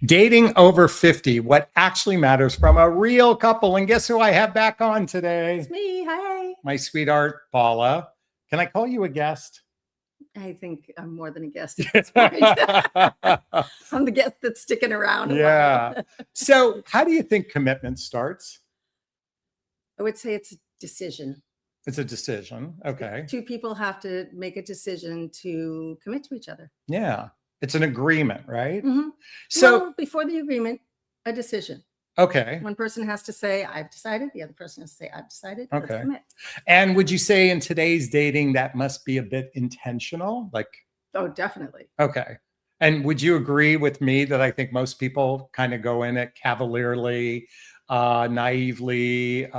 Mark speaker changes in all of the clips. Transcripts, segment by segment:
Speaker 1: Dating over 50, what actually matters from a real couple. And guess who I have back on today?
Speaker 2: It's me. Hi.
Speaker 1: My sweetheart, Paula. Can I call you a guest?
Speaker 2: I think I'm more than a guest at this point. I'm the guest that's sticking around a while.
Speaker 1: So how do you think commitment starts?
Speaker 2: I would say it's a decision.
Speaker 1: It's a decision. Okay.
Speaker 2: Two people have to make a decision to commit to each other.
Speaker 1: Yeah. It's an agreement, right?
Speaker 2: Mm-hmm.
Speaker 1: So
Speaker 2: well, before the agreement, a decision.
Speaker 1: Okay.
Speaker 2: One person has to say, I've decided. The other person has to say, I've decided.
Speaker 1: Okay.
Speaker 2: Let's commit.
Speaker 1: And would you say in today's dating that must be a bit intentional?
Speaker 2: Oh, definitely.
Speaker 1: Okay. And would you agree with me that I think most people kind of go in it cavalierly, naively,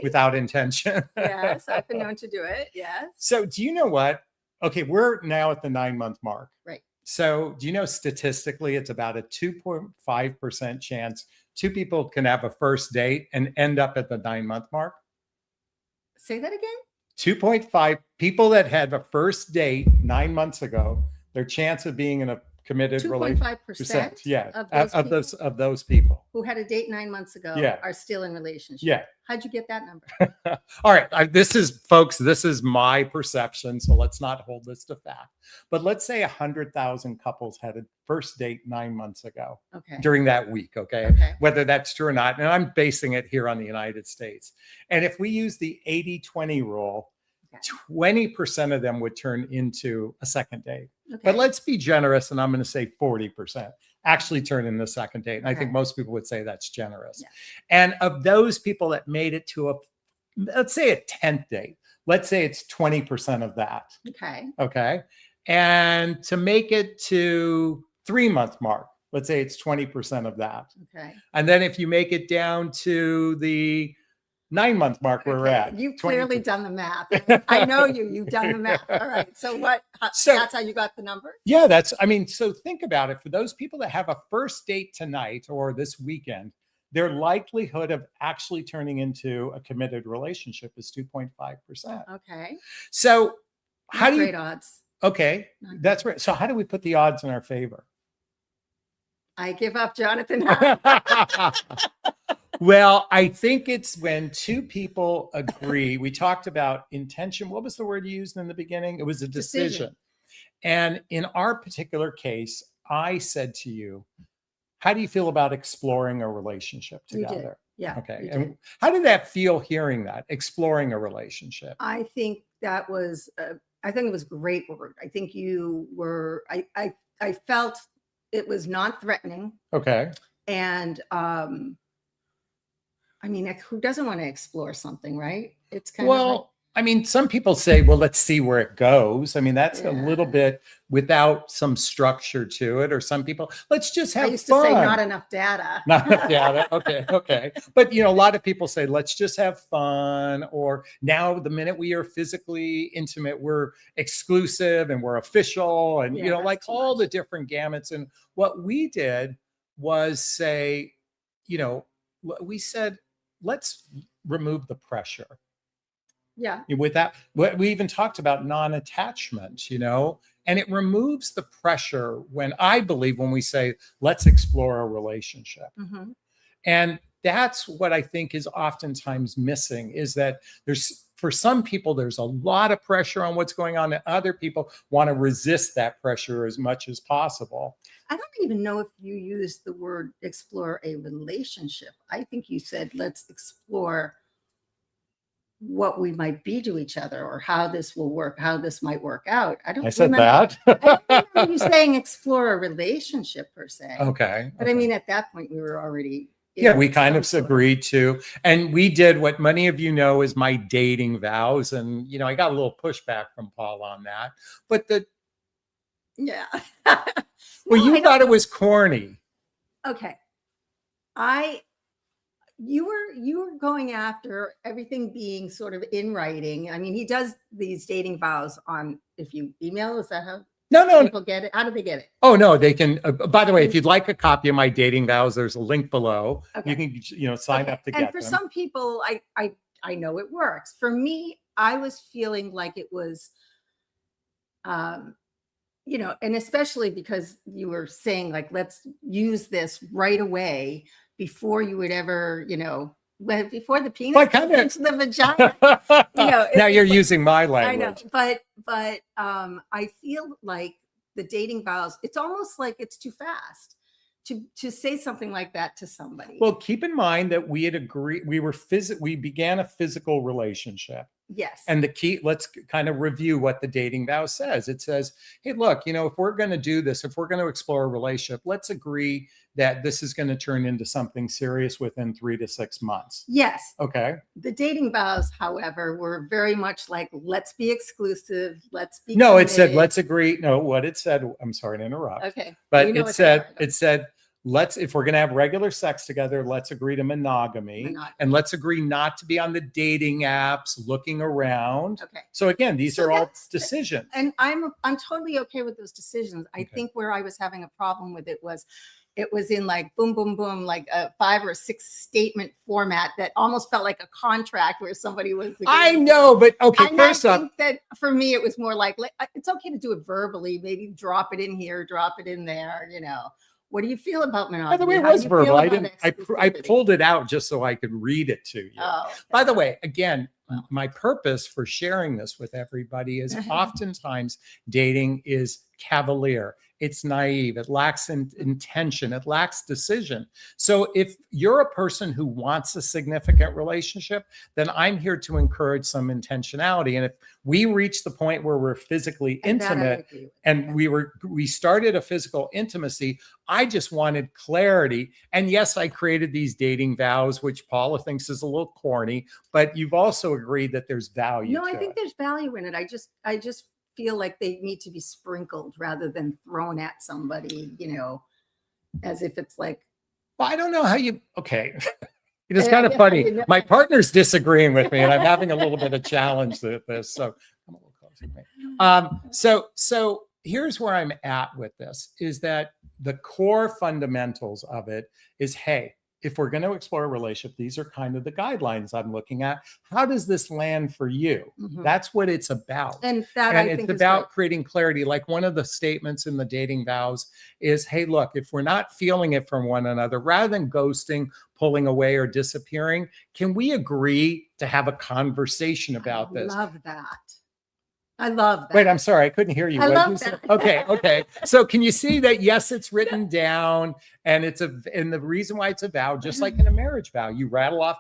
Speaker 1: without intention?
Speaker 2: Yes, I've been known to do it. Yes.
Speaker 1: So do you know what? Okay, we're now at the 9-month mark.
Speaker 2: Right.
Speaker 1: So do you know statistically it's about a 2.5% chance two people can have a first date and end up at the 9-month mark?
Speaker 2: Say that again?
Speaker 1: 2.5 people that had a first date 9 months ago, their chance of being in a committed relationship.
Speaker 2: 2.5%?
Speaker 1: Yeah,
Speaker 2: of
Speaker 1: those people
Speaker 2: who had a date 9 months ago are still in relationship.
Speaker 1: Yeah.
Speaker 2: How'd you get that number?
Speaker 1: All right. This is my perception. So let's not hold this to fact. But let's say 100,000 couples had a first date 9 months ago during that week. Okay. Whether that's true or not. And I'm basing it here on the United States. And if we use the 80-20 rule, 20% of them would turn into a second date. But let's be generous. And I'm going to say 40% actually turn in the second date. And I think most people would say that's generous. Yeah. And of those people that made it to let's say a 10th date, let's say it's 20% of that. Okay. And to make it to 3-month mark, let's say it's 20% of that. And then if you make it down to the 9-month mark where we're at.
Speaker 2: You've clearly done the math. I know you've done the math. All right. So that's how you got the number?
Speaker 1: Yeah, so think about it. For those people that have a first date tonight or this weekend, their likelihood of actually turning into a committed relationship is 2.5%.
Speaker 2: Okay.
Speaker 1: So how do you...
Speaker 2: Great odds.
Speaker 1: Okay, that's right. So how do we put the odds in our favor?
Speaker 2: I give up, Jonathan.
Speaker 1: Well, I think it's when two people agree. We talked about intention. What was the word you used in the beginning? It was a decision. And in our particular case, I said to you, how do you feel about exploring a relationship together?
Speaker 2: Yeah.
Speaker 1: Okay. And how did that feel hearing that, exploring a relationship?
Speaker 2: I think that was, I think it was a great word. I think you were, I felt it was non-threatening.
Speaker 1: Okay.
Speaker 2: And, I mean, who doesn't want to explore something, right? It's kind of like,
Speaker 1: I mean, some people say, well, let's see where it goes. I mean, that's a little bit without some structure to it. Or some people, let's just have fun.
Speaker 2: I used to say not enough data.
Speaker 1: Not enough data. Okay. But, a lot of people say, let's just have fun. Or now the minute we are physically intimate, we're exclusive and we're official. And, like all the different gamuts. And what we did was say, we said, let's remove the pressure.
Speaker 2: Yeah.
Speaker 1: With that, we even talked about non-attachment, and it removes the pressure when we say, let's explore a relationship. Mm-hmm. And that's what I think is oftentimes missing, is that for some people, there's a lot of pressure on what's going on, and other people want to resist that pressure as much as possible.
Speaker 2: I don't even know if you used the word explore a relationship. I think you said, let's explore what we might be to each other, or how this will work, how this might work out. I said that. I don't remember you saying explore a relationship per se.
Speaker 1: Okay.
Speaker 2: But I mean, at that point, we were already...
Speaker 1: we kind of agreed to, and we did what many of you know is my dating vows. And, I got a little pushback from Paul on that, but you thought it was corny.
Speaker 2: Okay. You were going after everything being sort of in writing. I mean, he does these dating vows on, if you email, is that how?
Speaker 1: No.
Speaker 2: People get it? How do they get it?
Speaker 1: Oh, no, they can. By the way, if you'd like a copy of my dating vows, there's a link below.
Speaker 2: Okay.
Speaker 1: You can, sign up to get them.
Speaker 2: And for some people, I know it works. For me, I was feeling like it was you know, and especially because you were saying like, let's use this right away before you would ever, you know, before the penis
Speaker 1: Well,
Speaker 2: goes into the vagina. You know,
Speaker 1: now you're
Speaker 2: like,
Speaker 1: using my
Speaker 2: I know,
Speaker 1: language.
Speaker 2: but I feel like the dating vows, it's almost like it's too fast to say something like that to somebody.
Speaker 1: Well, keep in mind that we had agreed, we began a physical relationship.
Speaker 2: Yes.
Speaker 1: And the key, let's kind of review what the dating vow says. It says, hey, look, you know, if we're going to do this, if we're going to explore a relationship, let's agree that this is going to turn into something serious within 3 to 6 months.
Speaker 2: Yes.
Speaker 1: Okay.
Speaker 2: The dating vows, however, were very much like, let's be exclusive. Let's be
Speaker 1: No,
Speaker 2: committed.
Speaker 1: it said, let's agree. No, what it said, I'm sorry to interrupt.
Speaker 2: Okay.
Speaker 1: But it said, let's, if we're going to have regular sex together, let's agree to monogamy. And let's agree not to be on the dating apps looking around.
Speaker 2: Okay.
Speaker 1: So again, these are all decisions.
Speaker 2: And I'm totally okay with those decisions. I think where I was having a problem with it was in like boom, boom, boom, like a 5 or 6 statement format that almost felt like a contract where somebody was.
Speaker 1: I know, but okay.
Speaker 2: And
Speaker 1: first
Speaker 2: I think that for me, it was more like, it's okay to do it verbally, maybe drop it in here, drop it in there, you know. What do you feel about monogamy?
Speaker 1: By the way, it was verbal. I pulled it out just so I could read it to you.
Speaker 2: Oh, okay.
Speaker 1: By the way, again, my purpose for sharing this with everybody is oftentimes dating is cavalier. It's naive. It lacks intention. It lacks decision. So if you're a person who wants a significant relationship, then I'm here to encourage some intentionality. And if we reach the point where we're physically intimate and we started a physical intimacy, I just wanted clarity. And yes, I created these dating vows, which Paula thinks is a little corny, but you've also agreed that there's value.
Speaker 2: No, I think there's value in it. I just feel like they need to be sprinkled rather than thrown at somebody, you know, as if it's like.
Speaker 1: Well, I don't know how you, okay. It's kind of funny. My partner's disagreeing with me and I'm having a little bit of challenge with this. So come a little closer to me. So here's where I'm at with this is that the core fundamentals of it is, hey, if we're going to explore a relationship, these are kind of the guidelines I'm looking at. How does this land for you? That's what it's about.
Speaker 2: And
Speaker 1: it's about creating clarity. Like one of the statements in the dating vows is, hey, look, if we're not feeling it from one another, rather than ghosting, pulling away or disappearing, can we agree to have a conversation about this?
Speaker 2: I love that. I love that.
Speaker 1: Wait, I'm sorry. I couldn't hear you.
Speaker 2: I love that.
Speaker 1: Okay. So can you see that? Yes, it's written down and and the reason why it's a vow, just like in a marriage vow, you rattle off ...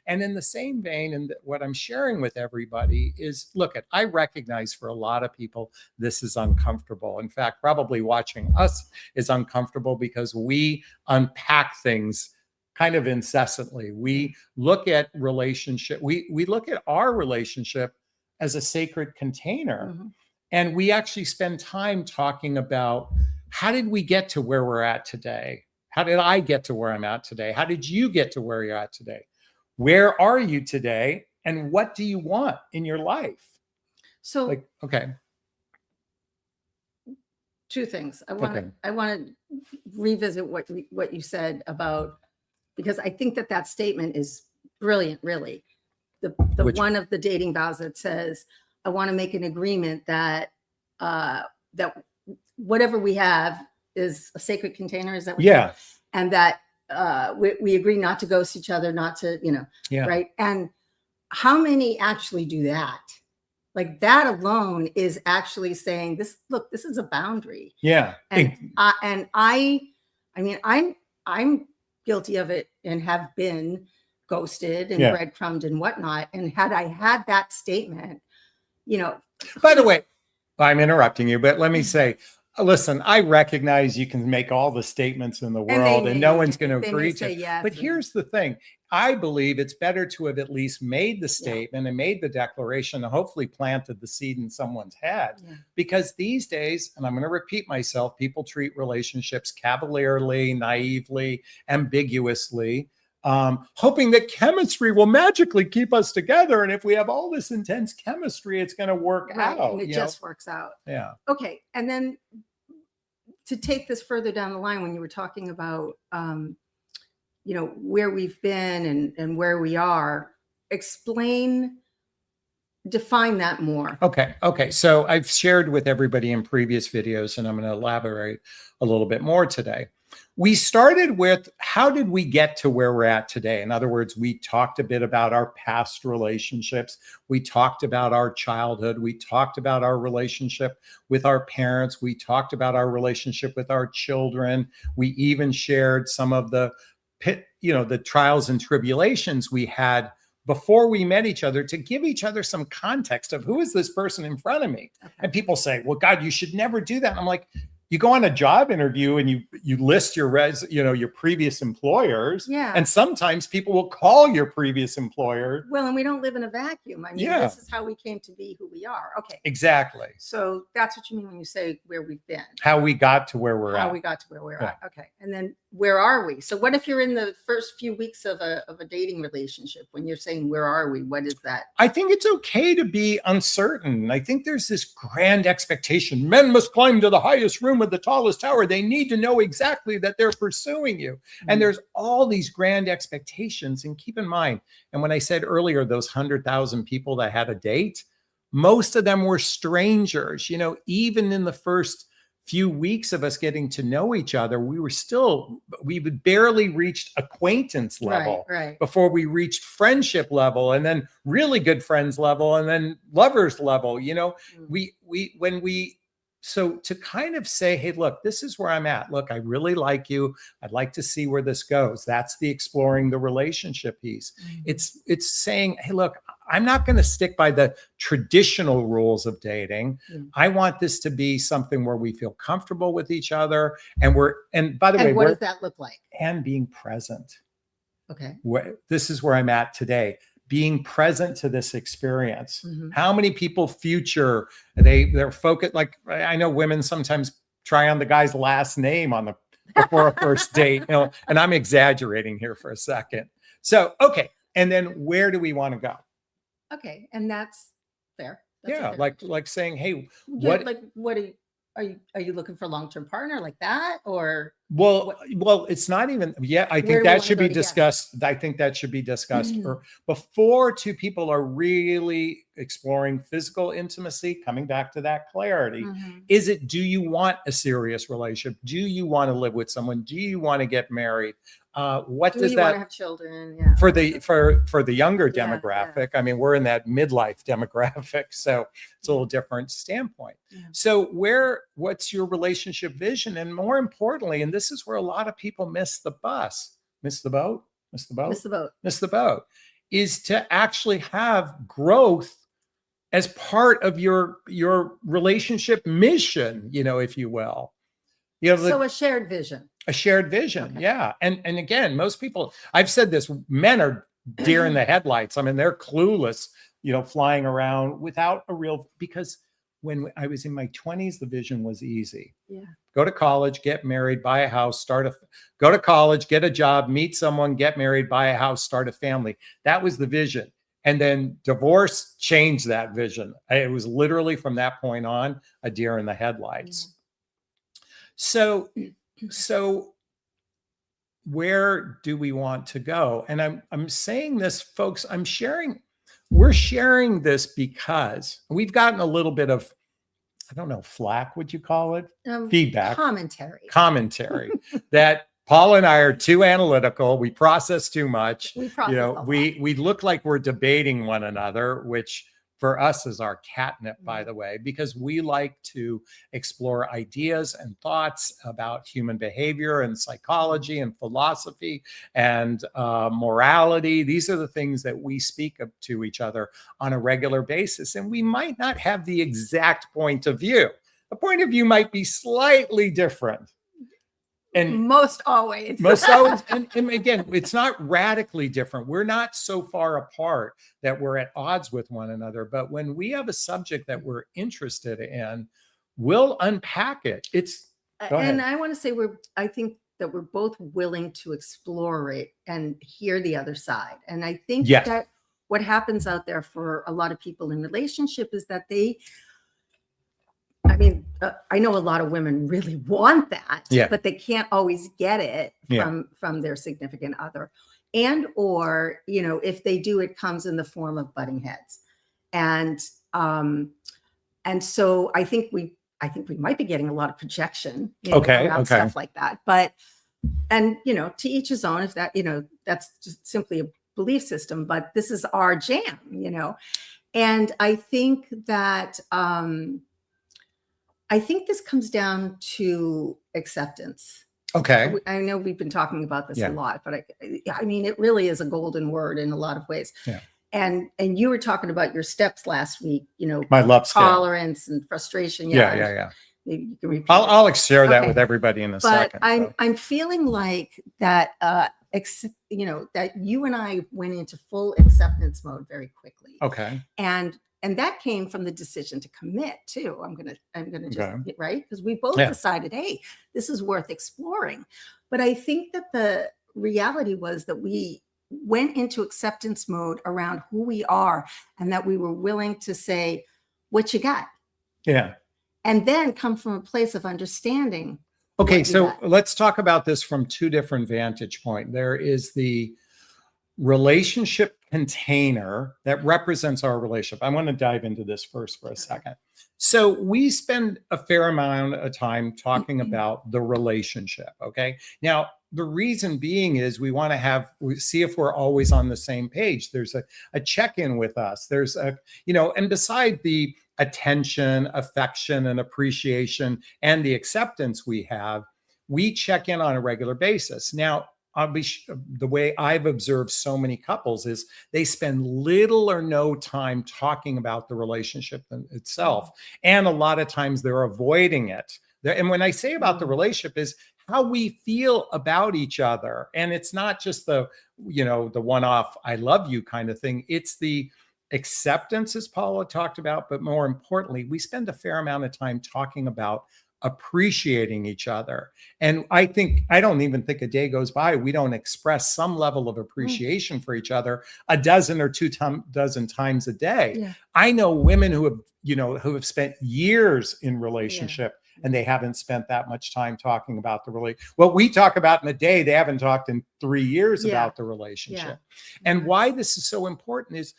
Speaker 1: And in the same vein, and what I'm sharing with everybody is, look, I recognize for a lot of people, this is uncomfortable. In fact, probably watching us is uncomfortable because we unpack things kind of incessantly. We look at relationship. We look at our relationship as a sacred container. And we actually spend time talking about, how did we get to where we're at today? How did I get to where I'm at today? How did you get to where you're at today? Where are you today? And what do you want in your life?
Speaker 2: So,
Speaker 1: okay.
Speaker 2: 2 things. I want to revisit what you said about, because I think that statement is brilliant, really. The one of the dating vows that says, I want to make an agreement that that whatever we have is a sacred container. Is that what and that we agree not to ghost each other, not to, you know, right? And how many actually do that? Like that alone is actually saying, this, look, this is a boundary.
Speaker 1: Yeah.
Speaker 2: And I mean, I'm guilty of it and have been ghosted and breadcrumbed and whatnot. And had I had that statement, you know.
Speaker 1: By the way, I'm interrupting you, but let me say, listen, I recognize you can make all the statements in the world and no one's going to agree to it. But here's the thing. I believe it's better to have at least made the statement and made the declaration and hopefully planted the seed in someone's head. Because these days, and I'm going to repeat myself, people treat relationships cavalierly, naively, ambiguously, hoping that chemistry will magically keep us together. And if we have all this intense chemistry, it's going to work out.
Speaker 2: And it just works out.
Speaker 1: Yeah.
Speaker 2: Okay. And then to take this further down the line, when you were talking about, you know, where we've been and where we are, explain define that more.
Speaker 1: Okay. So I've shared with everybody in previous videos, and I'm going to elaborate a little bit more today. We started with how did we get to where we're at today? In other words, we talked a bit about our past relationships. We talked about our childhood. We talked about our relationship with our parents. We talked about our relationship with our children. We even shared some of the the trials and tribulations we had before we met each other, to give each other some context of who is this person in front of me. Okay. And people say, well, God, you should never do that. And I'm like, you go on a job interview and you list your your previous employers.
Speaker 2: Yeah.
Speaker 1: And sometimes people will call your previous employer.
Speaker 2: Well, and we don't live in a vacuum. I mean, this is how we came to be who we are. Okay.
Speaker 1: Exactly.
Speaker 2: So that's what you mean when you say where we've been.
Speaker 1: How we got to where we're at.
Speaker 2: How we got to where we're at. Okay. And then where are we? So what if you're in the first few weeks of a dating relationship? When you're saying where are we? What is that?
Speaker 1: I think it's okay to be uncertain. I think there's this grand expectation. Men must climb to the highest room with the tallest tower. They need to know exactly that they're pursuing you. Mm-hmm. And there's all these grand expectations. And keep in mind, and when I said earlier, those 100,000 people that had a date, most of them were strangers. Even in the first few weeks of us getting to know each other, we had barely reached acquaintance level before we reached friendship level, and then really good friends level, and then lovers level. So to kind of say, hey, look, this is where I'm at. Look, I really like you. I'd like to see where this goes. That's the exploring the relationship piece. Mm-hmm. It's saying, hey, look, I'm not going to stick by the traditional rules of dating. Mm-hmm. I want this to be something where we feel comfortable with each other. And by the way,
Speaker 2: what does that look like? And
Speaker 1: being present.
Speaker 2: Okay.
Speaker 1: This is where I'm at today. Being present to this experience. Mm-hmm. How many people they're focused? Like, I know women sometimes try on the guy's last name before a first date, and I'm exaggerating here for a second. So, okay. And then where do we want to go?
Speaker 2: Okay. And that's fair.
Speaker 1: That's like saying, hey,
Speaker 2: what are you looking for a long-term partner like that? Or
Speaker 1: well, it's not even. Yeah, I think that should be discussed. I think that should be discussed before two people are really exploring physical intimacy. Coming back to that clarity, do you want a serious relationship? Do you want to live with someone? Do you want to get married? What does that want to
Speaker 2: have children? Yeah.
Speaker 1: For the younger demographic? Yeah. I mean, we're in that midlife demographic, so it's a little different standpoint. Yeah. So what's your relationship vision? And more importantly, and this is where a lot of people miss the boat, is to actually have growth as part of your relationship mission, if you will.
Speaker 2: So a shared vision.
Speaker 1: A shared vision. Okay. Yeah. And again, most people, I've said this, men are deer in the headlights. I mean, they're clueless, flying around without because when I was in my 20s, the vision was easy.
Speaker 2: Yeah.
Speaker 1: Go to college, get married, buy a house, go to college, get a job, meet someone, get married, buy a house, start a family. That was the vision. And then divorce changed that vision. It was literally from that point on, a deer in the headlights. So where do we want to go? And I'm saying this, folks, we're sharing this because we've gotten a little bit of, I don't know, flack, would you call it? Feedback. Commentary that Paul and I are too analytical. We process too much. We look like we're debating one another, which for us is our catnip, by the way, because we like to explore ideas and thoughts about human behavior and psychology and philosophy and morality. These are the things that we speak to each other on a regular basis. And we might not have the exact point of view. The point of view might be slightly different. And
Speaker 2: most always.
Speaker 1: And again, it's not radically different. We're not so far apart that we're at odds with one another. But when we have a subject that we're interested in, we'll unpack it.
Speaker 2: And I want to say I think that we're both willing to explore it and hear the other side. And I think that what happens out there for a lot of people in relationship is that I know a lot of women really want that, but they can't always get it from their significant other. And, or, if they do, it comes in the form of butting heads. And so I think we might be getting a lot of projection, around stuff like that. But, and, to each his own, if that, that's just simply a belief system, but this is our jam, and I think that, I think this comes down to acceptance.
Speaker 1: Okay.
Speaker 2: I know we've been talking about this a lot, but I mean, it really is a golden word in a lot of ways.
Speaker 1: Yeah.
Speaker 2: And you were talking about your steps last week,
Speaker 1: my love
Speaker 2: tolerance scale. And frustration.
Speaker 1: Yeah.
Speaker 2: Maybe you can repeat
Speaker 1: I'll share that with everybody in a second.
Speaker 2: But I'm feeling like that, that you and I went into full acceptance mode very quickly.
Speaker 1: Okay.
Speaker 2: And that came from the decision to commit too. I'm gonna just right, because we both decided, hey, this is worth exploring. But I think that the reality was that we went into acceptance mode around who we are, and that we were willing to say, what you got?
Speaker 1: Yeah.
Speaker 2: And then come from a place of understanding.
Speaker 1: Okay, so let's talk about this from two different vantage points. There is the relationship container that represents our relationship. I want to dive into this first for a second. So we spend a fair amount of time talking about the relationship. Okay. Now, the reason being is we want to see if we're always on the same page. There's a check-in with us. There's and beside the attention, affection, and appreciation and the acceptance we have, we check in on a regular basis. Now, the way I've observed so many couples is they spend little or no time talking about the relationship itself. And a lot of times they're avoiding it. And when I say about the relationship is how we feel about each other. And it's not just the one-off, I love you kind of thing. It's the acceptance, as Paula talked about, but more importantly, we spend a fair amount of time talking about appreciating each other. And I don't even think a day goes by we don't express some level of appreciation for each other a dozen or dozen times a day. Yeah. I know women who have spent years in relationship and they haven't spent that much time talking about the relationship. What we talk about in a day, they haven't talked in 3 years about the relationship. Yeah. And why this is so important is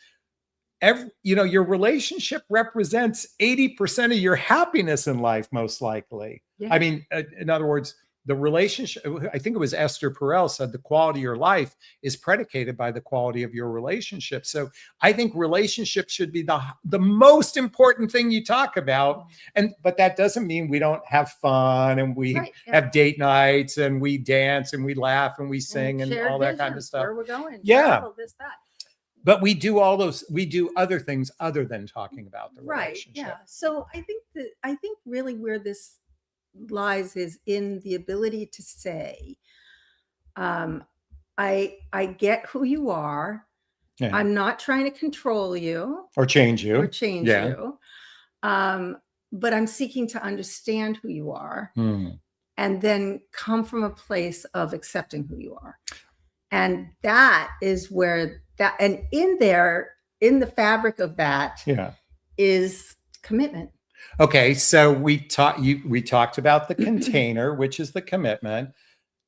Speaker 1: your relationship represents 80% of your happiness in life, most likely. Yeah. I mean, in other words, the relationship, I think it was Esther Perel said, the quality of your life is predicated by the quality of your relationship. So I think relationships should be the most important thing you talk about. But that doesn't mean we don't have fun and we have date nights and we dance and we laugh and we sing and all that kind of stuff.
Speaker 2: Where we're going.
Speaker 1: Travel, this, that. But we do other things other than talking about the relationship.
Speaker 2: Yeah. So I think really where this lies is in the ability to say, I get who you are. Yeah. I'm not trying to control you
Speaker 1: or change you.
Speaker 2: You. But I'm seeking to understand who you are and then come from a place of accepting who you are. And that is where and in the fabric of that is commitment.
Speaker 1: Okay, so we talked about the container, which is the commitment,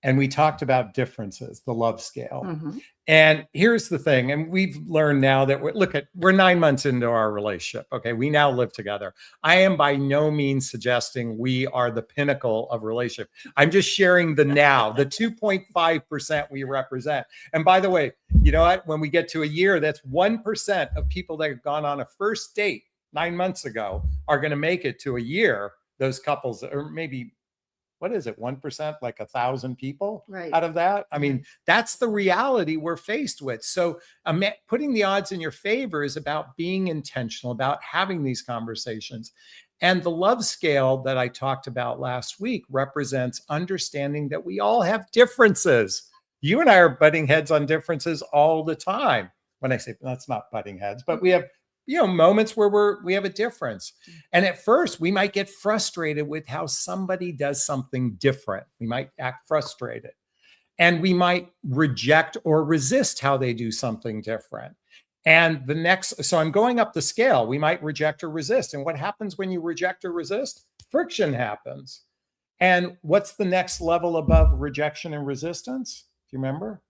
Speaker 1: and we talked about differences, the love scale. Mm-hmm. And here's the thing, and we've learned now that we're 9 months into our relationship. Okay, we now live together. I am by no means suggesting we are the pinnacle of relationship. I'm just sharing the 2.5% we represent. And by the way, you know what? When we get to a year, that's 1% of people that have gone on a first date 9 months ago are going to make it to a year. Those couples, or maybe, what is it, 1%, like 1,000 people out of that? I mean, that's the reality we're faced with. So putting the odds in your favor is about being intentional, about having these conversations. And the love scale that I talked about last week represents understanding that we all have differences. You and I are butting heads on differences all the time. When I say that's not butting heads, but we have moments where we have a difference. And at first we might get frustrated with how somebody does something different. We might act frustrated and we might reject or resist how they do something different. And so I'm going up the scale. We might reject or resist. And what happens when you reject or resist? Friction happens. And what's the next level above rejection and resistance? Do you remember?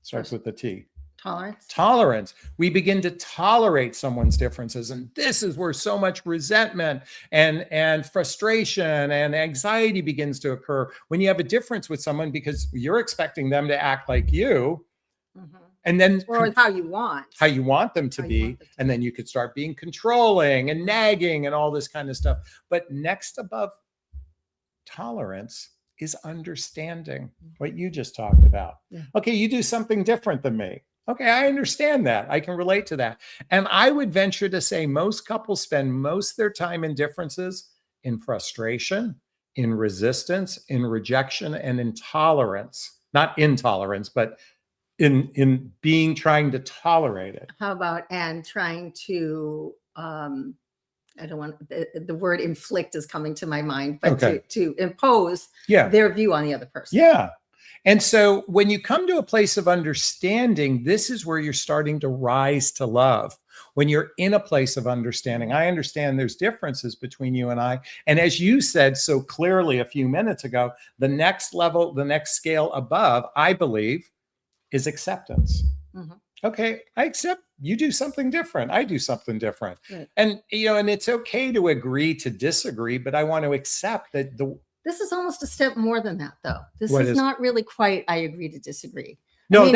Speaker 1: Starts with the T.
Speaker 2: Tolerance.
Speaker 1: Tolerance. We begin to tolerate someone's differences. And this is where so much resentment and frustration and anxiety begins to occur when you have a difference with someone because you're expecting them to act like you. Mm-hmm. And then
Speaker 2: or how you want
Speaker 1: them to be. And then you could start being controlling and nagging and all this kind of stuff. But next above tolerance is understanding, what you just talked about. Yeah. Okay, you do something different than me. Okay, I understand that. I can relate to that. And I would venture to say most couples spend most of their time in differences in frustration, in resistance, in rejection, and intolerance. Not intolerance, but in trying to tolerate it.
Speaker 2: How about and trying to I don't want the word inflict is coming to my mind, but okay. to impose their view on the other person.
Speaker 1: Yeah. And so when you come to a place of understanding, this is where you're starting to rise to love. When you're in a place of understanding, I understand there's differences between you and I. And as you said so clearly a few minutes ago, the next level, the next scale above, I believe, is acceptance. Mm-hmm. Okay, I accept you do something different. I do something different. Right. And, and it's okay to agree to disagree, but I want to accept that
Speaker 2: this is almost a step more than that, though. This is not really quite, I agree to disagree.
Speaker 1: No, I mean,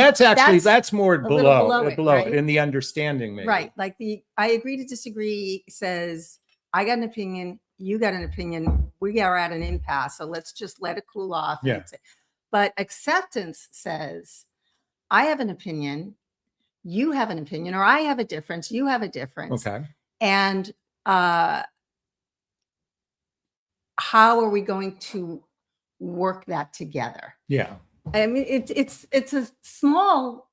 Speaker 1: that's more below it in the understanding. Maybe.
Speaker 2: Right. Like I agree to disagree says, I got an opinion, you got an opinion, we are at an impasse. So let's just let it cool off. Yeah. But acceptance says, I have an opinion, you have an opinion, or I have a difference, you have a difference.
Speaker 1: Okay.
Speaker 2: And how are we going to work that together?
Speaker 1: Yeah.
Speaker 2: I mean, it's a small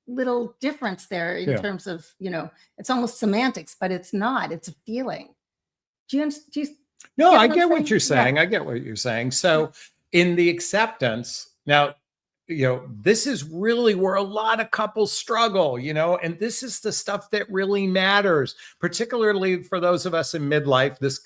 Speaker 2: little difference there in terms of, it's almost semantics, but it's not. It's a feeling. Do you
Speaker 1: No, I get what you're saying. Yeah. I get what you're saying. So in the acceptance, now, this is really where a lot of couples struggle, and this is the stuff that really matters, particularly for those of us in midlife. This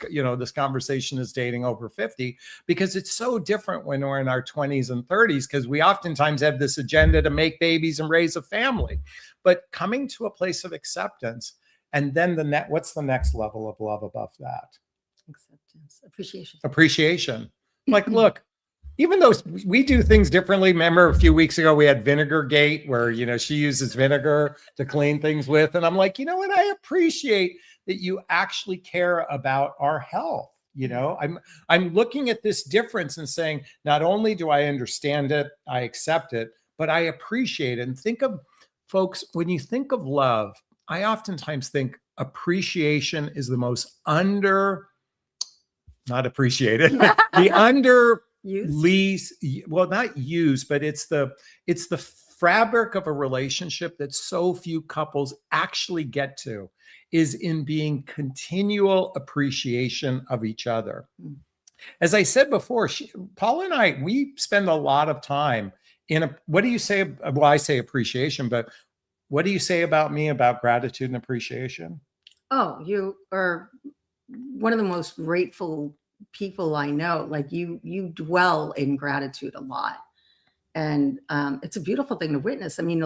Speaker 1: conversation is dating over 50, because it's so different when we're in our 20s and 30s, because we oftentimes have this agenda to make babies and raise a family. But coming to a place of acceptance, and then what's the next level of love above that?
Speaker 2: Acceptance, appreciation.
Speaker 1: Appreciation. Like, look, even though we do things differently, remember a few weeks ago we had Vinegar Gate where, she uses vinegar to clean things with. And I'm like, you know what? I appreciate that you actually care about our health. I'm looking at this difference and saying, not only do I understand it, I accept it, but I appreciate it. And think of, folks, when you think of love, I oftentimes think appreciation is the most not appreciated, not used, but it's the fabric of a relationship that so few couples actually get to, is in being continual appreciation of each other. As I said before, Paula and I, we spend a lot of time what do you say? Well, I say appreciation, but what do you say about me about gratitude and appreciation?
Speaker 2: Oh, you are one of the most grateful people I know. Like you dwell in gratitude a lot, and it's a beautiful thing to witness. I mean,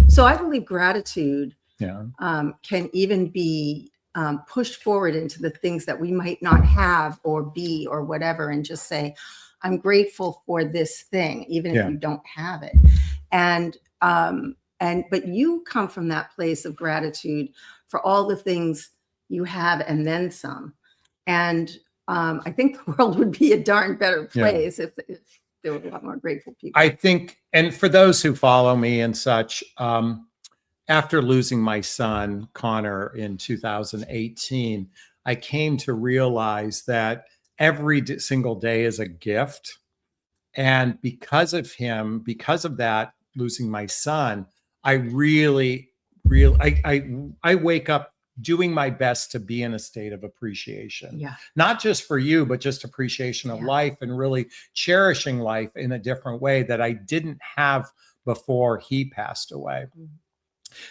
Speaker 2: so I believe gratitude can even be pushed forward into the things that we might not have or be or whatever, and just say, I'm grateful for this thing, even if you don't have it. But you come from that place of gratitude for all the things you have and then some. And I think the world would be a darn better place if there were a lot more grateful people.
Speaker 1: I think, and for those who follow me and such, after losing my son, Connor, in 2018, I came to realize that every single day is a gift. And because of him, because of that, losing my son, I really, I wake up doing my best to be in a state of appreciation.
Speaker 2: Yeah.
Speaker 1: Not just for you, but just appreciation of life and really cherishing life in a different way that I didn't have before he passed away. Mm-hmm.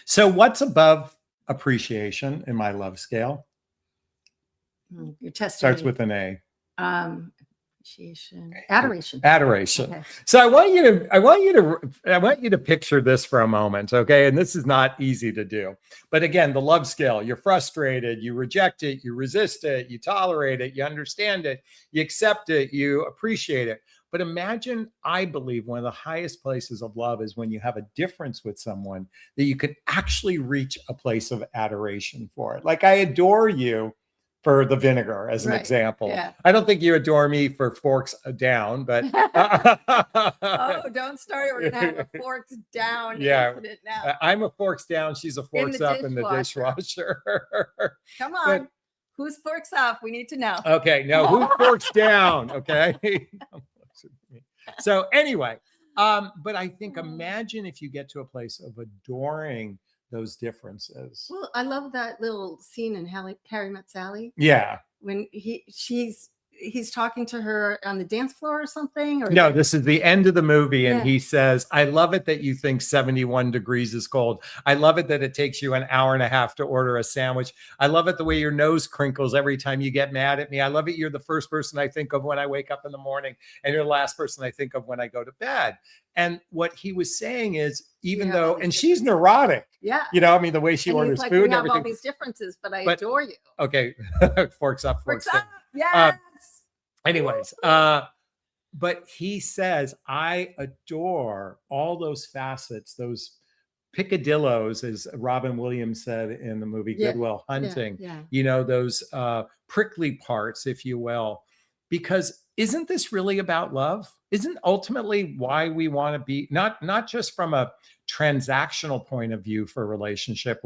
Speaker 1: So what's above appreciation in my love scale?
Speaker 2: Your testimony
Speaker 1: starts with an A.
Speaker 2: Adoration.
Speaker 1: Adoration.
Speaker 2: Okay.
Speaker 1: So I want you to picture this for a moment, okay? And this is not easy to do. But again, the love scale, you're frustrated, you reject it, you resist it, you tolerate it, you understand it, you accept it, you appreciate it. But imagine, I believe one of the highest places of love is when you have a difference with someone that you can actually reach a place of adoration for it. Like I adore you for the vinegar, as an example.
Speaker 2: Yeah.
Speaker 1: I don't think you adore me for forks down, but
Speaker 2: oh, don't start. We're gonna have a forks down incident now.
Speaker 1: I'm a forks down. She's a forks up in the dishwasher.
Speaker 2: Come on. Who's forks up? We need to know.
Speaker 1: Okay, no, who's forks down? Okay. So anyway, but I think imagine if you get to a place of adoring those differences.
Speaker 2: Well, I love that little scene in Harry Met Sally.
Speaker 1: Yeah.
Speaker 2: When he's talking to her on the dance floor or something? Or
Speaker 1: no, this is the end of the movie. And he says, I love it that you think 71 degrees is cold. I love it that it takes you an hour and a half to order a sandwich. I love it the way your nose crinkles every time you get mad at me. I love it. You're the first person I think of when I wake up in the morning, and you're the last person I think of when I go to bed. And what he was saying is, even though, and she's neurotic.
Speaker 2: Yeah.
Speaker 1: You know, I mean, the way she orders food and everything.
Speaker 2: We have all these differences, but I adore you.
Speaker 1: Okay. Forks up, forks down.
Speaker 2: Yes.
Speaker 1: Anyways, but he says, I adore all those facets, those picadillos, as Robin Williams said in the movie Good Will Hunting, you know, those prickly parts, if you will, because isn't this really about love? Isn't ultimately why we want to be, not just from a transactional point of view for a relationship,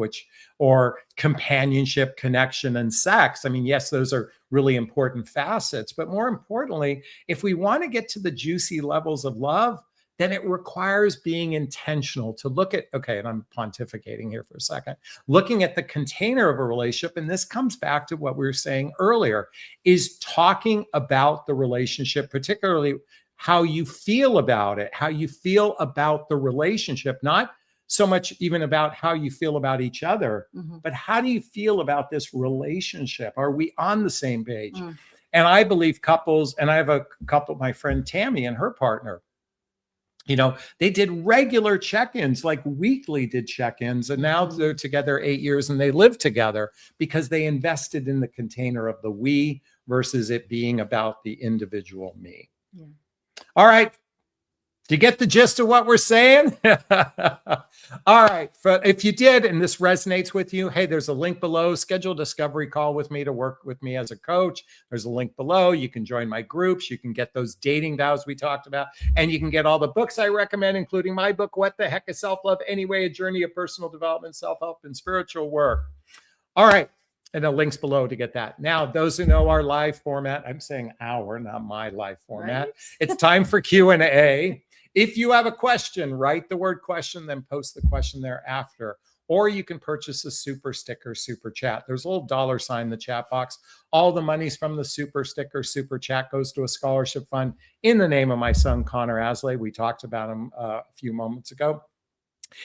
Speaker 1: or companionship, connection, and sex. I mean, yes, those are really important facets, but more importantly, if we want to get to the juicy levels of love, then it requires being intentional to look at, okay, and I'm pontificating here for a second, looking at the container of a relationship. And this comes back to what we were saying earlier, is talking about the relationship, particularly how you feel about it, how you feel about the relationship, not so much even about how you feel about each other, but how do you feel about this relationship? Are we on the same page? And I believe couples, and I have a couple, my friend Tammy and her partner, you know, they did regular check-ins, like weekly did check-ins, and now they're together 8 years and they live together because they invested in the container of the we versus it being about the individual me. Yeah. All right. Do you get the gist of what we're saying? All right. If you did, and this resonates with you, hey, there's a link below. Schedule a discovery call with me to work with me as a coach. There's a link below. You can join my groups. You can get those dating vows we talked about, and you can get all the books I recommend, including my book, What the Heck is Self-Love Anyway? A Journey of Personal Development, Self-Help, and Spiritual Work. All right. And the links below to get that. Now, those who know our live format, I'm saying our, not my live format. Right? It's time for Q&A. If you have a question, write the word question, then post the question thereafter. Or you can purchase a super sticker, super chat. There's a little $sign in the chat box. All the monies from the super sticker, super chat goes to a scholarship fund in the name of my son, Connor Asley. We talked about him a few moments ago.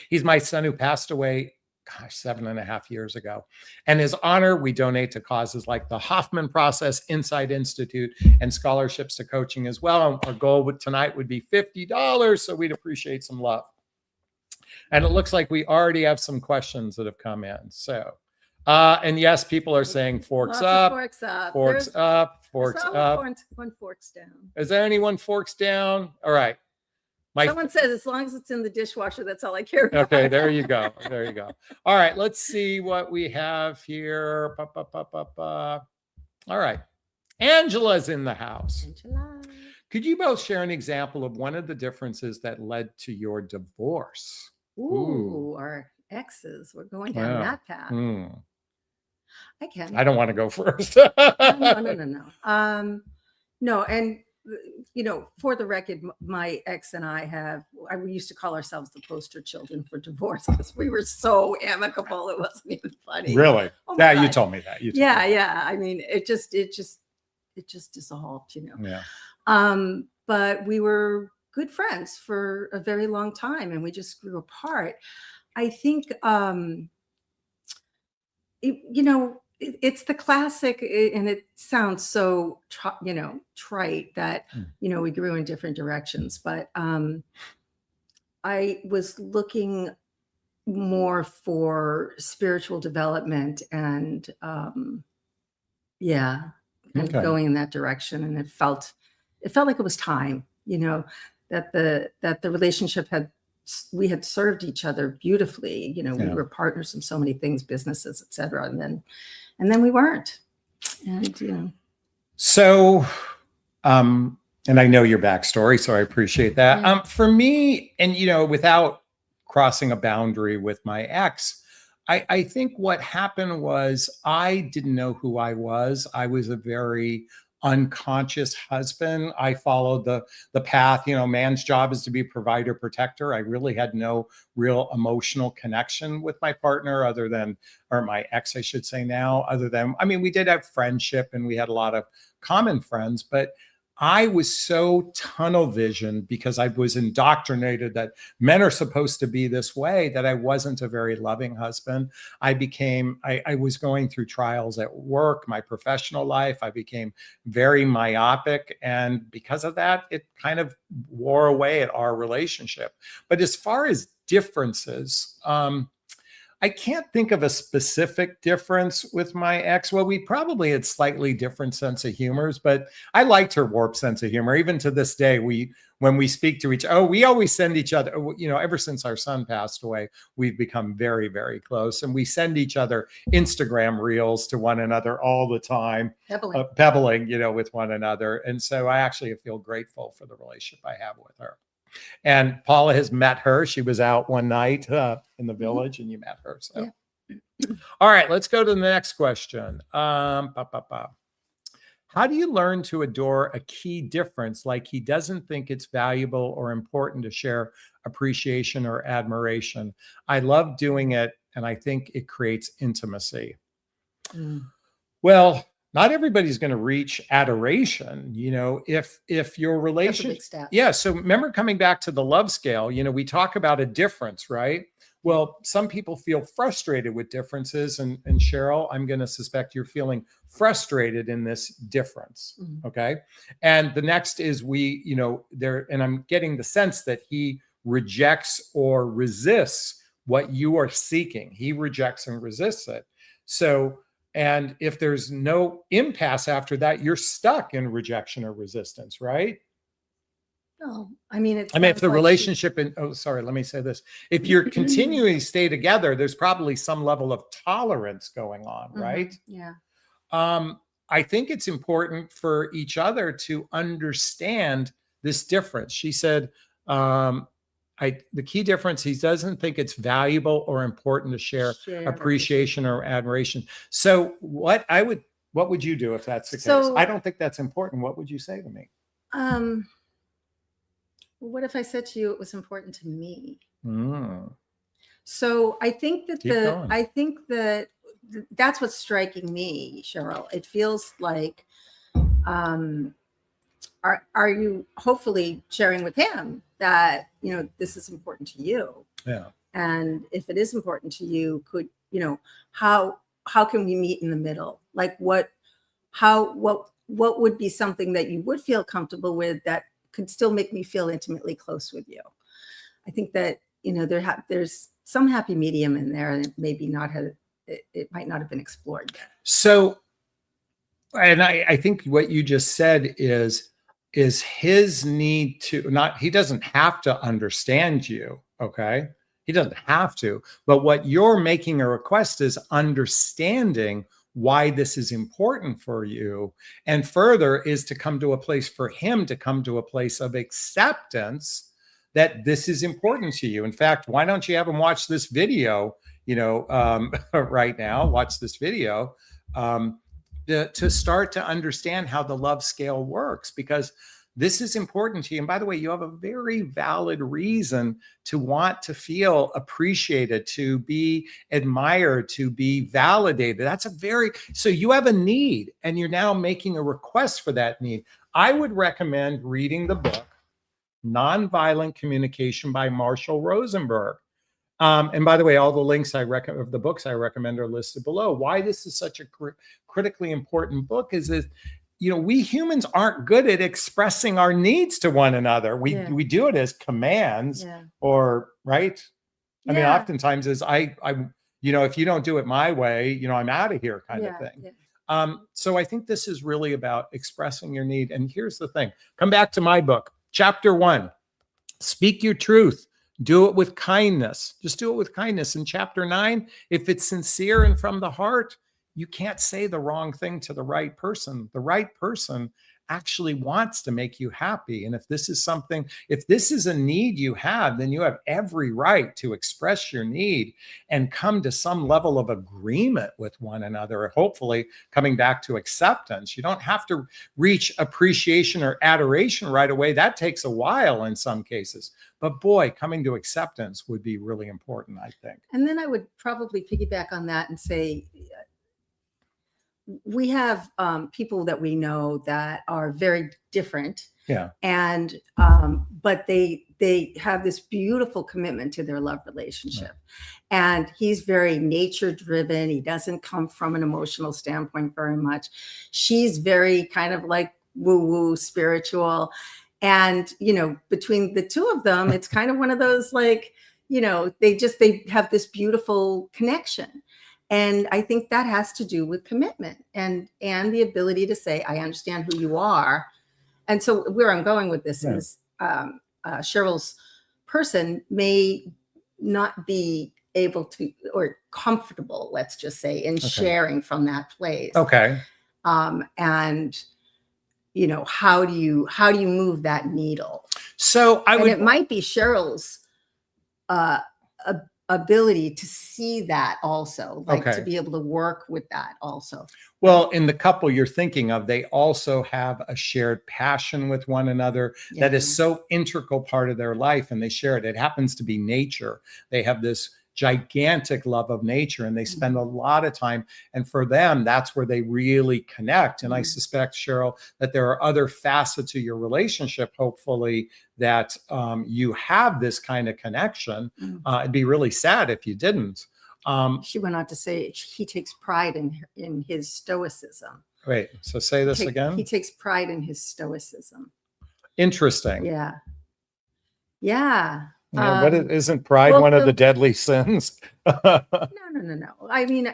Speaker 1: He's my son who passed away 7.5 years ago. And his honor, we donate to causes like the Hoffman Process, Insight Institute, and scholarships to coaching as well. Our goal tonight would be $50, so we'd appreciate some love. And it looks like we already have some questions that have come in. So, and yes, people are saying forks up, forks up, forks up, forks up.
Speaker 2: One forks down.
Speaker 1: Is there anyone forks down? All right.
Speaker 2: Someone says, as long as it's in the dishwasher, that's all I care about.
Speaker 1: Okay, there you go. There you go. All right, let's see what we have here. All right. Angela's in the house. Angela. Could you both share an example of one of the differences that led to your divorce?
Speaker 2: Ooh. Our exes. We're going down that path. I can.
Speaker 1: I don't want to go first.
Speaker 2: No. No, and you know, for the record, my ex and we used to call ourselves the poster children for divorce because we were so amicable. It wasn't even funny.
Speaker 1: Really? Oh yeah, God. You told me that.
Speaker 2: Yeah. I mean, it just dissolved, you know.
Speaker 1: Yeah.
Speaker 2: But we were good friends for a very long time, and we just grew apart. I think, you know, it's the classic, and it sounds so, trite that, we grew in different directions. But I was looking more for spiritual development and, yeah, and
Speaker 1: Okay.
Speaker 2: going in that direction. And it felt like it was time, that the relationship we had served each other beautifully. We
Speaker 1: Yeah.
Speaker 2: were partners in so many things, businesses, etc. And then we weren't. And
Speaker 1: So, and I know your backstory, so I appreciate that.
Speaker 2: Yeah.
Speaker 1: For me, and without crossing a boundary with my ex, I think what happened was I didn't know who I was. I was a very unconscious husband. I followed the path. Man's job is to be provider, protector. I really had no real emotional connection with my partner, other than, or my ex, I should say now, other than, I mean, we did have friendship and we had a lot of common friends, but I was so tunnel vision because I was indoctrinated that men are supposed to be this way, that I wasn't a very loving husband. I was going through trials at work, my professional life. I became very myopic. And because of that, it kind of wore away at our relationship. But as far as differences, I can't think of a specific difference with my ex. Well, we probably had slightly different sense of humors, but I liked her warped sense of humor. Even to this day, when we speak to we always send each other, ever since our son passed away, we've become very, very close. And we send each other Instagram reels to one another all the time, pebbling, with one another. And so I actually feel grateful for the relationship I have with her. And Paula has met her. She was out one night in the village, and you met her. So, yeah. All right, let's go to the next question. How do you learn to adore a key difference, like he doesn't think it's valuable or important to share appreciation or admiration? I love doing it, and I think it creates intimacy. Well, not everybody's going to reach adoration, if your relationship. Yeah. So remember, coming back to the love scale, we talk about a difference, right? Well, some people feel frustrated with differences. And Cheryl, I'm going to suspect you're feeling frustrated in this difference. Okay. And the next is and I'm getting the sense that he rejects or resists what you are seeking. He rejects and resists it. So, and if there's no impasse after that, you're stuck in rejection or resistance, right?
Speaker 2: No, I mean,
Speaker 1: if the relationship let me say this. If you're continuing to stay together, there's probably some level of tolerance going on, right?
Speaker 2: Yeah.
Speaker 1: I think it's important for each other to understand this difference. She said, the key difference, he doesn't think it's valuable or important to share appreciation or admiration. So what would you do if that's the case? I don't think that's important. What would you say to me?
Speaker 2: What if I said to you it was important to me? So I think that that's what's striking me, Cheryl. It feels like, are you hopefully sharing with him that, this is important to you?
Speaker 1: Yeah.
Speaker 2: And if it is important to you, could, how can we meet in the middle? Like what would be something that you would feel comfortable with that could still make me feel intimately close with you? I think that, there's some happy medium in there, and it might not have been explored yet.
Speaker 1: So, and I think what you just said is his need to he doesn't have to understand you. Okay. He doesn't have to, but what you're making a request is understanding why this is important for you. And further is to come to a place for him to come to a place of acceptance that this is important to you. In fact, why don't you have him watch this video, right now, watch this video, to start to understand how the love scale works, because this is important to you. And by the way, you have a very valid reason to want to feel appreciated, to be admired, to be validated. So you have a need, and you're now making a request for that need. I would recommend reading the book, Nonviolent Communication by Marshall Rosenberg. And by the way, all the links of the books I recommend are listed below. Why this is such a critically important book is that, we humans aren't good at expressing our needs to one another. We do it as commands, or right. I mean, oftentimes is I if you don't do it my way, I'm out of here kind of thing. So I think this is really about expressing your need. And here's the thing. Come back to my book, chapter 1. Speak your truth. Do it with kindness. Just do it with kindness. In chapter 9, if it's sincere and from the heart, you can't say the wrong thing to the right person. The right person actually wants to make you happy. And if this is a need you have, then you have every right to express your need and come to some level of agreement with one another, hopefully coming back to acceptance. You don't have to reach appreciation or adoration right away. That takes a while in some cases. But boy, coming to acceptance would be really important, I think.
Speaker 2: And then I would probably piggyback on that and say, we have people that we know that are very different. And but they have this beautiful commitment to their love relationship. And he's very nature driven. He doesn't come from an emotional standpoint very much. She's very kind of like woo-woo spiritual. And, between the two of them, it's kind of one of those, like, they have this beautiful connection. And I think that has to do with commitment and the ability to say, I understand who you are. And so where I'm going with this is Cheryl's person may not be able to, or comfortable, let's just say, in sharing from that place. And how do you move that needle?
Speaker 1: So
Speaker 2: it might be Cheryl's ability to see that also, to be able to work with that also.
Speaker 1: Well, in the couple you're thinking of, they also have a shared passion with one another that is so integral part of their life, and they share it. It happens to be nature. They have this gigantic love of nature, and they spend a lot of time. And for them, that's where they really connect. And I suspect, Cheryl, that there are other facets of your relationship, hopefully, that you have this kind of connection. It'd be really sad if you didn't.
Speaker 2: She went on to say he takes pride in his stoicism.
Speaker 1: Wait, so say this again.
Speaker 2: He takes pride in his stoicism.
Speaker 1: Interesting.
Speaker 2: Yeah.
Speaker 1: What isn't pride one of the deadly sins?
Speaker 2: No. I mean,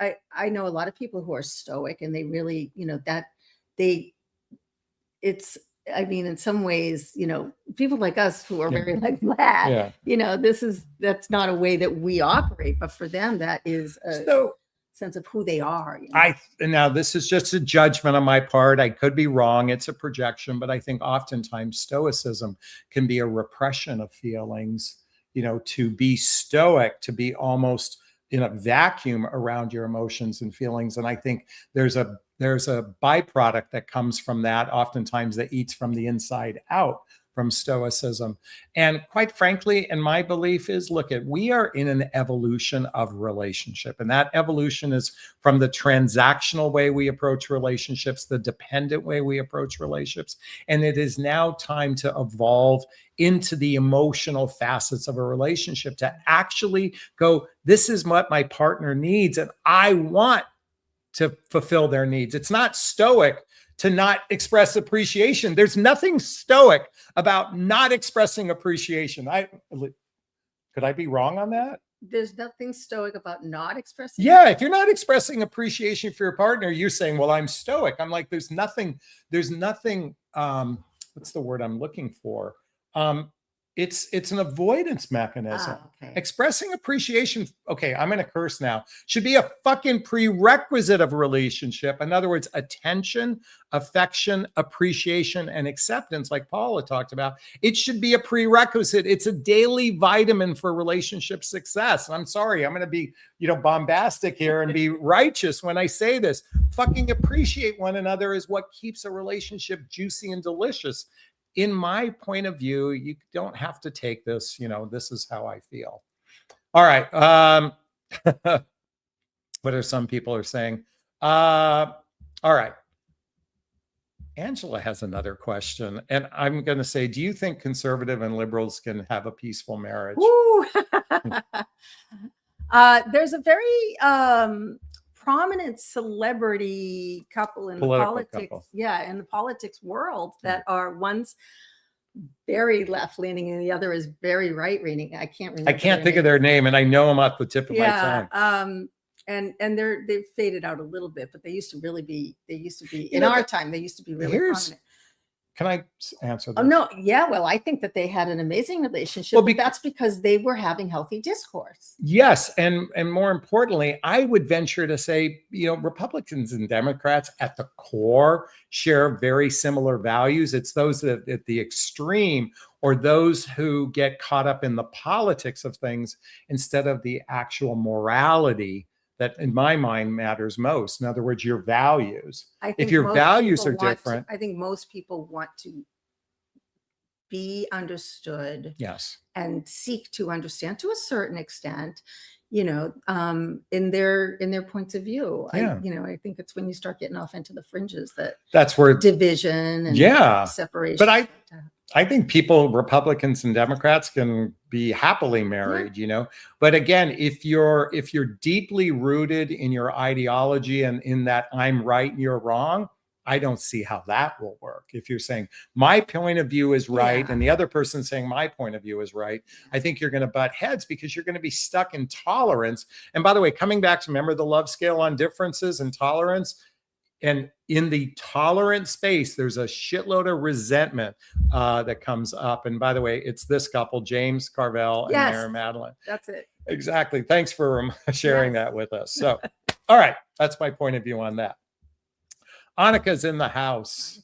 Speaker 2: I know a lot of people who are stoic, and they really, I mean, in some ways, people like us who are very like that, that's not a way that we operate, but for them, that is a sense of who they are.
Speaker 1: Now this is just a judgment on my part. I could be wrong. It's a projection, but I think oftentimes stoicism can be a repression of feelings. To be stoic, to be almost in a vacuum around your emotions and feelings. And I think there's a byproduct that comes from that, oftentimes, that eats from the inside out from stoicism. And quite frankly, and my belief is, we are in an evolution of relationship. And that evolution is from the transactional way we approach relationships, the dependent way we approach relationships. And it is now time to evolve into the emotional facets of a relationship, to actually go, this is what my partner needs, and I want to fulfill their needs. It's not stoic to not express appreciation. There's nothing stoic about not expressing appreciation. Could I be wrong on that?
Speaker 2: There's nothing stoic about not expressing.
Speaker 1: Yeah, if you're not expressing appreciation for your partner, you're saying, well, I'm stoic. I'm like, there's nothing, what's the word I'm looking for? It's an avoidance mechanism. Expressing appreciation, I'm going to curse now, should be a fucking prerequisite of a relationship. In other words, attention, affection, appreciation, and acceptance, like Paula talked about. It should be a prerequisite. It's a daily vitamin for relationship success. And I'm sorry, I'm going to be, bombastic here and be righteous when I say this. Fucking appreciate one another is what keeps a relationship juicy and delicious. In my point of view, you don't have to take this, this is how I feel. All right. What are some people are saying? All right. Angela has another question, and I'm going to say, do you think conservative and liberals can have a peaceful marriage?
Speaker 2: Ooh. There's a very prominent celebrity couple in the politics. Couple. Yeah, in the politics world that are one's very left leaning and the other is very right leaning. I can't remember.
Speaker 1: I can't think of their name, and I know them off the tip of my tongue.
Speaker 2: And they've faded out a little bit, but they used to be in our time, they used to be really prominent.
Speaker 1: Can I answer this?
Speaker 2: Oh, no. Yeah. Well, I think that they had an amazing relationship. Well, that's because they were having healthy discourse.
Speaker 1: Yes. And more importantly, I would venture to say, Republicans and Democrats at the core share very similar values. It's those that at the extreme or those who get caught up in the politics of things instead of the actual morality that in my mind matters most. In other words, your values. If your values are different.
Speaker 2: I think most people want to be understood.
Speaker 1: Yes.
Speaker 2: And seek to understand to a certain extent, in their points of view.
Speaker 1: Yeah.
Speaker 2: I think it's when you start getting off into the fringes
Speaker 1: that's where
Speaker 2: division and separation.
Speaker 1: But I think Republicans and Democrats can be happily married, but again, if you're deeply rooted in your ideology and in that I'm right and you're wrong, I don't see how that will work. If you're saying my point of view is right and the other person saying my point of view is right, I think you're going to butt heads because you're going to be stuck in tolerance. And by the way, coming back to remember the love scale on differences and tolerance, and in the tolerant space, there's a shitload of resentment that comes up. And by the way, it's this couple, James Carvell and Mary Madeline.
Speaker 2: That's it.
Speaker 1: Exactly. Thanks for sharing that with us. So, all right. That's my point of view on that. Annika's in the house.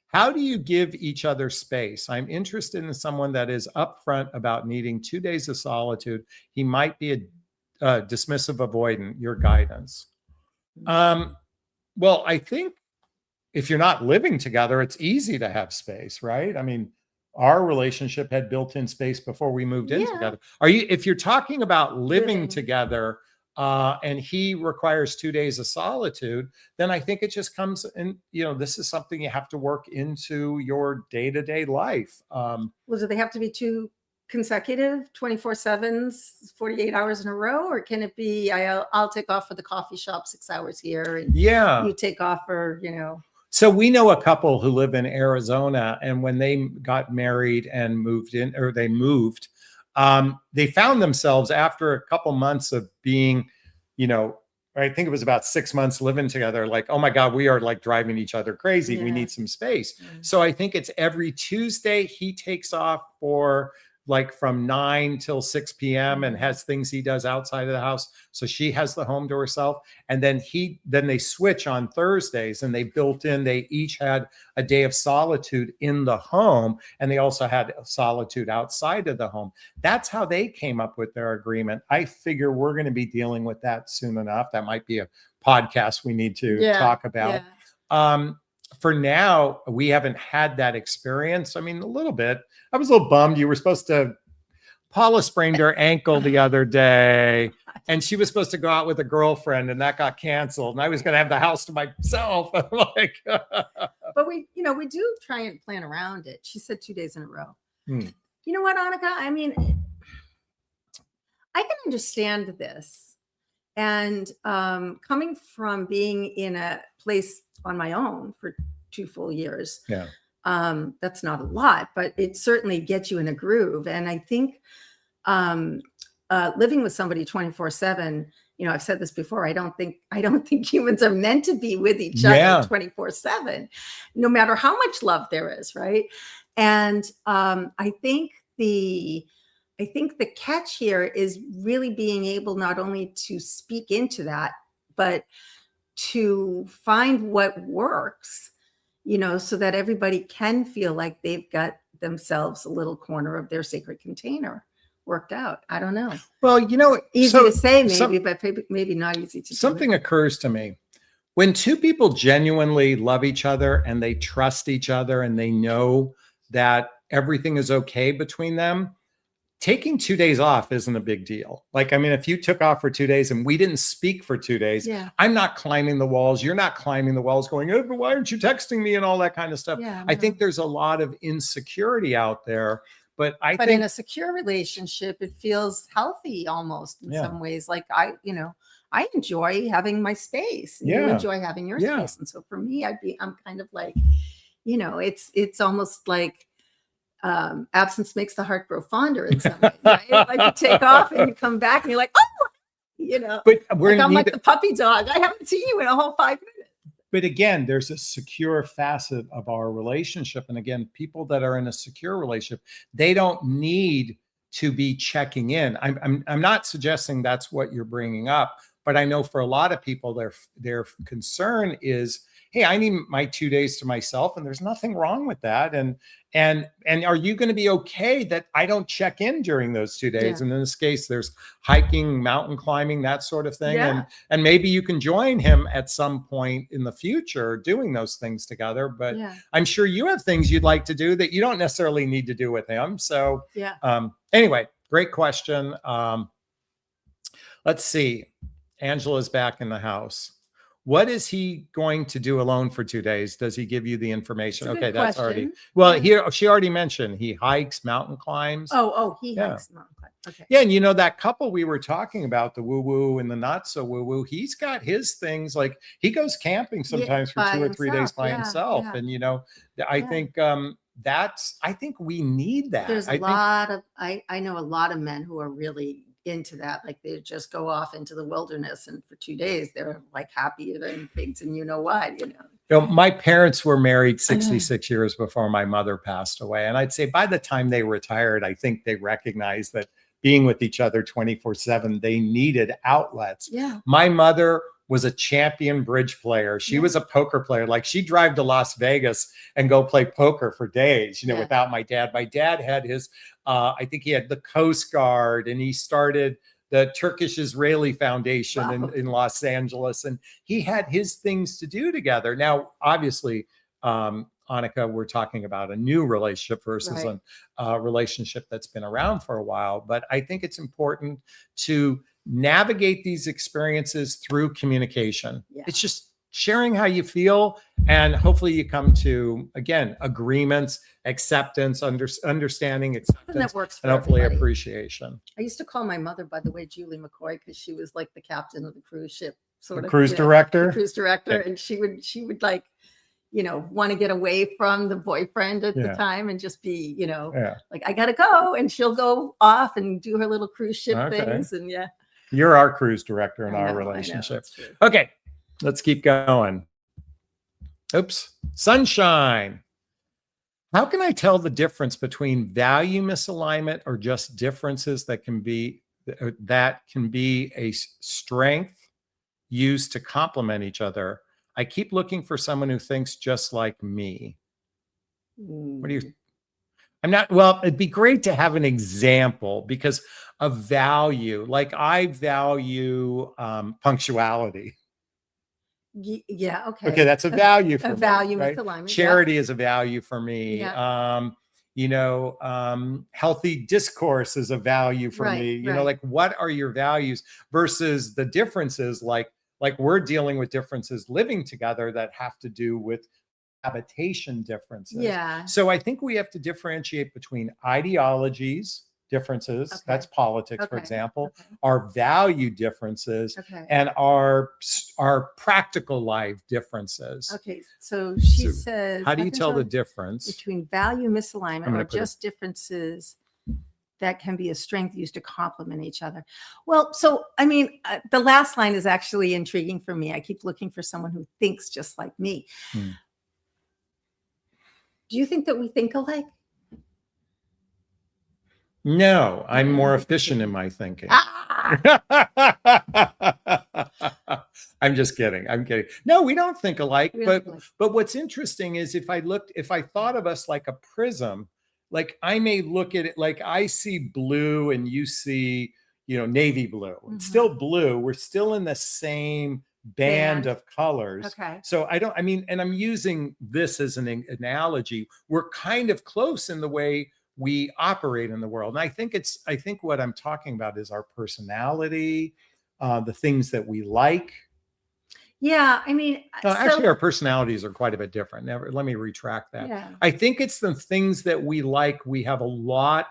Speaker 1: How do you give each other space? I'm interested in someone that is upfront about needing 2 days of solitude. He might be a dismissive avoidant. Your guidance. Well, I think if you're not living together, it's easy to have space, right? I mean, our relationship had built-in space before we moved in together. If you're talking about living together, and he requires 2 days of solitude, then I think it just comes in, this is something you have to work into your day-to-day life.
Speaker 2: Well, do they have to be two consecutive 24/7s, 48 hours in a row? Or can it be, I'll take off for the coffee shop 6 hours here and you take off for,
Speaker 1: So we know a couple who live in Arizona, and when they got married and moved in, or they moved, they found themselves after a couple months of being, I think it was about 6 months living together, like, oh my God, we are like driving each other crazy. We need some space. So I think it's every Tuesday he takes off for like from 9 till 6 p.m. and has things he does outside of the house. So she has the home to herself. And then they switch on Thursdays, and they each had a day of solitude in the home. And they also had solitude outside of the home. That's how they came up with their agreement. I figure we're going to be dealing with that soon enough. That might be a podcast we need to talk about. For now, we haven't had that experience. I mean, a little bit. I was a little bummed. Paula sprained her ankle the other day, and she was supposed to go out with a girlfriend, and that got canceled. And I was going to have the house to myself. I'm like,
Speaker 2: but we do try and plan around it. She said 2 days in a row. You know what, Annika? I mean, I can understand this. And coming from being in a place on my own for 2 full years. That's not a lot, but it certainly gets you in a groove. And I think living with somebody 24/7, I've said this before, I don't think humans are meant to be with each other 24/7, no matter how much love there is, right? And I think the catch here is really being able not only to speak into that, but to find what works, so that everybody can feel like they've got themselves a little corner of their sacred container worked out. I don't know.
Speaker 1: Well,
Speaker 2: easy to say maybe, but maybe not easy to do.
Speaker 1: Something occurs to me. When two people genuinely love each other and they trust each other and they know that everything is okay between them, taking 2 days off isn't a big deal. Like, I mean, if you took off for 2 days and we didn't speak for 2 days,
Speaker 2: Yeah.
Speaker 1: I'm not climbing the walls. You're not climbing the walls going, oh, but why aren't you texting me and all that kind of stuff.
Speaker 2: Yeah,
Speaker 1: I think there's a lot of insecurity out there, but I think
Speaker 2: in a secure relationship, it feels healthy almost in some ways. Like I enjoy having my space and you enjoy having your space. And so for me, I'm kind of like, it's almost like, absence makes the heart grow fonder in some ways, right? Like you take off and you come back and you're like, oh,
Speaker 1: but we're
Speaker 2: like I'm like the puppy dog. I haven't seen you in a whole 5 minutes.
Speaker 1: But again, there's a secure facet of our relationship. And again, people that are in a secure relationship, they don't need to be checking in. I'm not suggesting that's what you're bringing up, but I know for a lot of people, their concern is, hey, I need my 2 days to myself, and there's nothing wrong with that. And are you going to be okay that I don't check in during those 2 days? And in this case, there's hiking, mountain climbing, that sort of thing. And maybe you can join him at some point in the future doing those things together. But I'm sure you have things you'd like to do that you don't necessarily need to do with him. So anyway, great question. Let's see. Angela's back in the house. What is he going to do alone for 2 days? Does he give you the information? Okay, that's already, well, here she already mentioned he hikes, mountain climbs.
Speaker 2: He hikes, mountain climbs. Okay.
Speaker 1: Yeah, and that couple we were talking about, the woo-woo and the not so woo-woo, he's got his things. Like he goes camping sometimes for 2 or 3 days by himself. And I think I think we need that.
Speaker 2: There's a lot of I know a lot of men who are really into that. Like they just go off into the wilderness and for 2 days they're like happier than pigs and what.
Speaker 1: My parents were married 66 years before my mother passed away. And I'd say by the time they retired, I think they recognized that being with each other 24/7, they needed outlets. My mother was a champion bridge player. She was a poker player. Like she'd drive to Las Vegas and go play poker for days, without my dad. My dad had his, I think he had the Coast Guard, and he started the Turkish Israeli Foundation in Los Angeles. And he had his things to do together. Now, obviously, Annika, we're talking about a new relationship versus a relationship that's been around for a while. But I think it's important to navigate these experiences through communication. It's just sharing how you feel, and hopefully you come to, again, agreements, acceptance, understanding, acceptance,
Speaker 2: that works for
Speaker 1: and hopefully
Speaker 2: everybody.
Speaker 1: Appreciation.
Speaker 2: I used to call my mother, by the way, Julie McCoy, because she was like the captain of the cruise ship,
Speaker 1: cruise director.
Speaker 2: And she would like, want to get away from the boyfriend at the time and just be, like, I gotta go, and she'll go off and do her little cruise ship things, and
Speaker 1: You're our cruise director in our relationship. Okay, let's keep going. Oops. Sunshine. How can I tell the difference between value misalignment or just differences that can be a strength used to complement each other? I keep looking for someone who thinks just like me. What do you? It'd be great to have an example, because a value, like I value punctuality.
Speaker 2: Yeah. Okay.
Speaker 1: Okay. That's a value for me.
Speaker 2: Value misalignment.
Speaker 1: Charity is a value for me. Healthy discourse is a value for me. Like what are your values versus the differences? Like we're dealing with differences living together that have to do with habitation differences. So I think we have to differentiate between ideologies differences. That's politics, for example, our value differences, and our practical life differences.
Speaker 2: Okay. So she says,
Speaker 1: how do you tell the difference
Speaker 2: between value misalignment or just differences that can be a strength used to complement each other? Well, so, I mean, the last line is actually intriguing for me. I keep looking for someone who thinks just like me. Do you think that we think alike?
Speaker 1: No, I'm more efficient in my thinking. I'm just kidding. I'm kidding. No, we don't think alike. But what's interesting is if I thought of us like a prism, like I may look at it like I see blue and you see, navy blue. It's still blue. We're still in the same band of colors. So and I'm using this as an analogy. We're kind of close in the way we operate in the world. And I think what I'm talking about is our personality, the things that we like.
Speaker 2: Yeah, I mean,
Speaker 1: Actually, our personalities are quite a bit different. Let me retract that.
Speaker 2: Yeah.
Speaker 1: I think it's the things that we like. We have a lot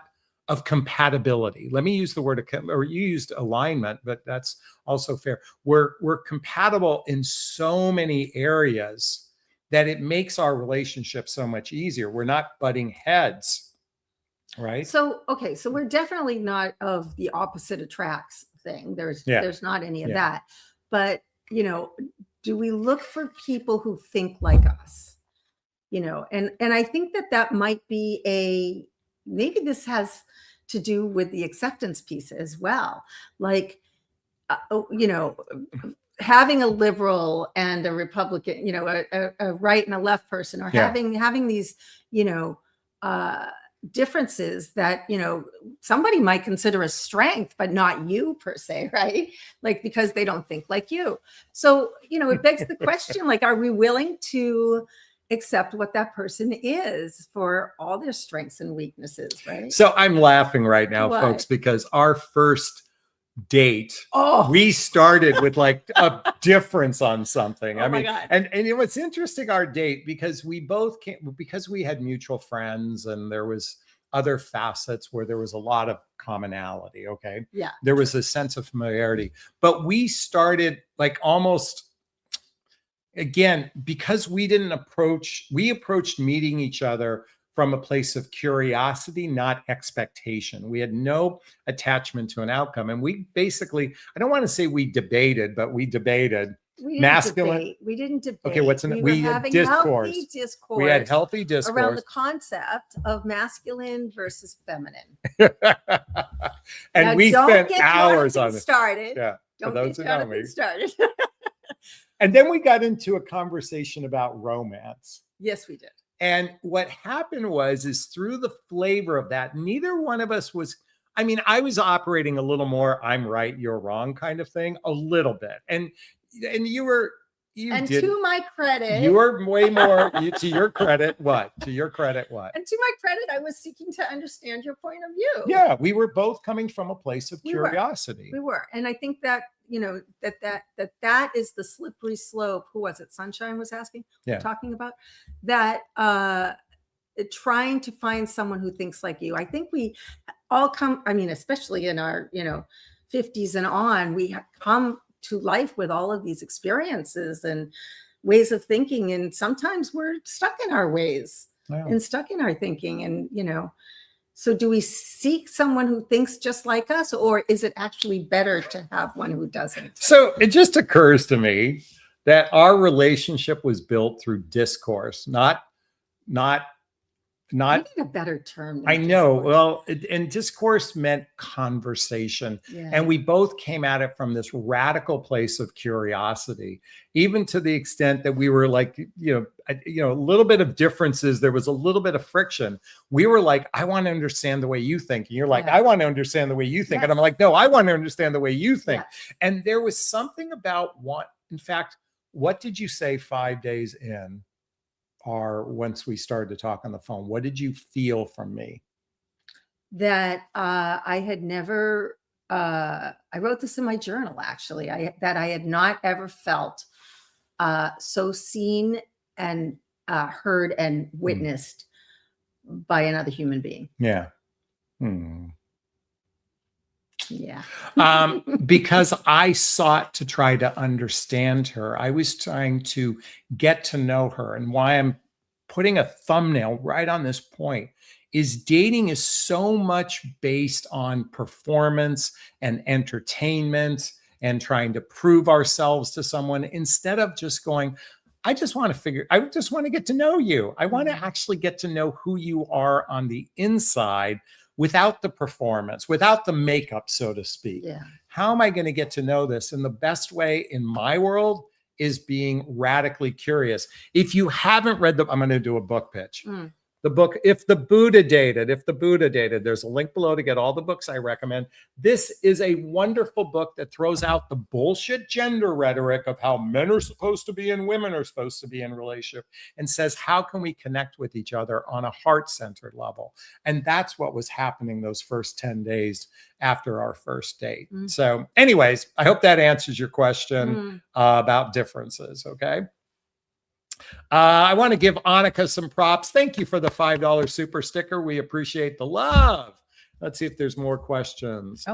Speaker 1: of compatibility. Let me use the word, or you used alignment, but that's also fair. We're compatible in so many areas that it makes our relationship so much easier. We're not butting heads, right?
Speaker 2: So, okay, so we're definitely not of the opposite attracts thing. There's not any of that. But, do we look for people who think like us? And I think that might be maybe this has to do with the acceptance piece as well. Like, having a liberal and a Republican, a right and a left person, or having these, differences that somebody might consider a strength, but not you per se, right? Like, because they don't think like you. So it begs the question, like, are we willing to accept what that person is for all their strengths and weaknesses, right?
Speaker 1: So I'm laughing right now, folks, because our first date, we started with like a difference on something. I mean, and what's interesting, our date, because we both because we had mutual friends, and there was other facets where there was a lot of commonality. Okay.
Speaker 2: Yeah.
Speaker 1: There was a sense of familiarity, but we started like almost, again, because we approached meeting each other from a place of curiosity, not expectation. We had no attachment to an outcome. And we basically, I don't want to say we debated, but we debated.
Speaker 2: We didn't debate.
Speaker 1: Okay, we had discourse.
Speaker 2: Healthy discourse.
Speaker 1: We had healthy discourse
Speaker 2: around the concept of masculine versus feminine.
Speaker 1: And now, we spent hours on it.
Speaker 2: Started.
Speaker 1: Yeah.
Speaker 2: Don't get Jonathan started.
Speaker 1: And then we got into a conversation about romance.
Speaker 2: Yes, we did.
Speaker 1: And what happened is through the flavor of that, neither one of us was, I mean, I was operating a little more, I'm right, you're wrong kind of thing, a little bit. And to
Speaker 2: my credit,
Speaker 1: you were way more, to your credit, what? To your credit, what?
Speaker 2: And to my credit, I was seeking to understand your point of view.
Speaker 1: Yeah, we were both coming from a place of curiosity.
Speaker 2: We were. And I think that, that is the slippery slope. Who was it? Sunshine was talking about that, trying to find someone who thinks like you. I think we all come, I mean, especially in our, 50s and on, we come to life with all of these experiences and ways of thinking. And sometimes we're stuck in our ways and stuck in our thinking. And, so do we seek someone who thinks just like us, or is it actually better to have one who doesn't?
Speaker 1: So it just occurs to me that our relationship was built through discourse, not
Speaker 2: we need a better term.
Speaker 1: I know. Discourse. Well, and discourse meant conversation. Yeah. And we both came at it from this radical place of curiosity, even to the extent that we were like, a little bit of differences. There was a little bit of friction. We were like, I want to understand the way you think. And you're like, I want to understand the way you think. Yes. And I'm like, no, I want to understand the way you think. Yes. And there was something about in fact, what did you say 5 days in? Or once we started to talk on the phone, what did you feel from me?
Speaker 2: That I had never, I wrote this in my journal, actually, that I had not ever felt so seen and heard and witnessed by another human being.
Speaker 1: Yeah.
Speaker 2: Yeah.
Speaker 1: Because I sought to try to understand her. I was trying to get to know her. And why I'm putting a thumbnail right on this point is dating is so much based on performance and entertainment and trying to prove ourselves to someone, instead of just going, I just want to get to know you. I want to actually get to know who you are on the inside, without the performance, without the makeup, so to speak.
Speaker 2: Yeah.
Speaker 1: How am I going to get to know this? And the best way in my world is being radically curious. If you haven't read I'm going to do a book pitch. the book, If the Buddha Dated, there's a link below to get all the books I recommend. This is a wonderful book that throws out the bullshit gender rhetoric of how men are supposed to be and women are supposed to be in relationship, and says, how can we connect with each other on a heart-centered level? And that's what was happening those first 10 days after our first date. So anyways, I hope that answers your question about differences. Okay. I want to give Annika some props. Thank you for the $5 super sticker. We appreciate the love. Let's see if there's more questions.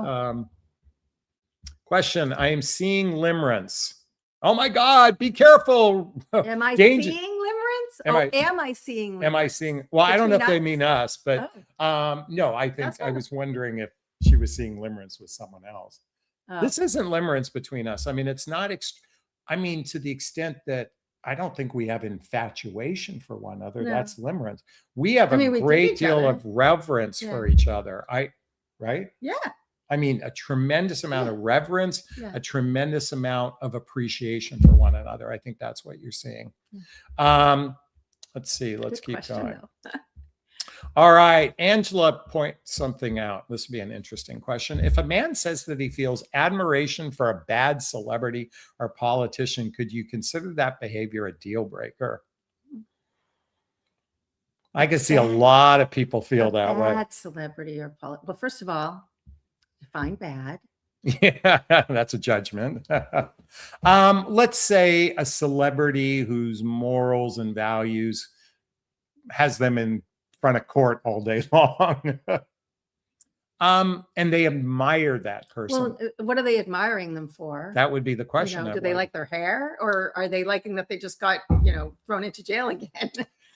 Speaker 1: Question, I am seeing limerence. Oh my God, be careful.
Speaker 2: Am I seeing limerence? Am I seeing limerence?
Speaker 1: Am I seeing? Well, I don't know if they mean us, but no, I think I was wondering if she was seeing limerence with someone else. This isn't limerence between us. I mean, it's not, I mean, to the extent that I don't think we have infatuation for one another. No. That's limerence. We have a great deal of reverence for each other. Right? Yeah. I mean, a tremendous amount of reverence, a tremendous amount of appreciation for one another. I think that's what you're seeing. Let's see. Let's keep going. All right. Angela points something out. This would be an interesting question. If a man says that he feels admiration for a bad celebrity or politician, could you consider that behavior a deal breaker? I can see a lot of people feel that way.
Speaker 2: Bad celebrity or politician. Well, first of all, define bad.
Speaker 1: Yeah, that's a judgment. Let's say a celebrity whose morals and values has them in front of court all day long. And they admire that person.
Speaker 2: Well, what are they admiring them for?
Speaker 1: That would be the question.
Speaker 2: Do they like their hair, or are they liking that they just got, thrown into jail again?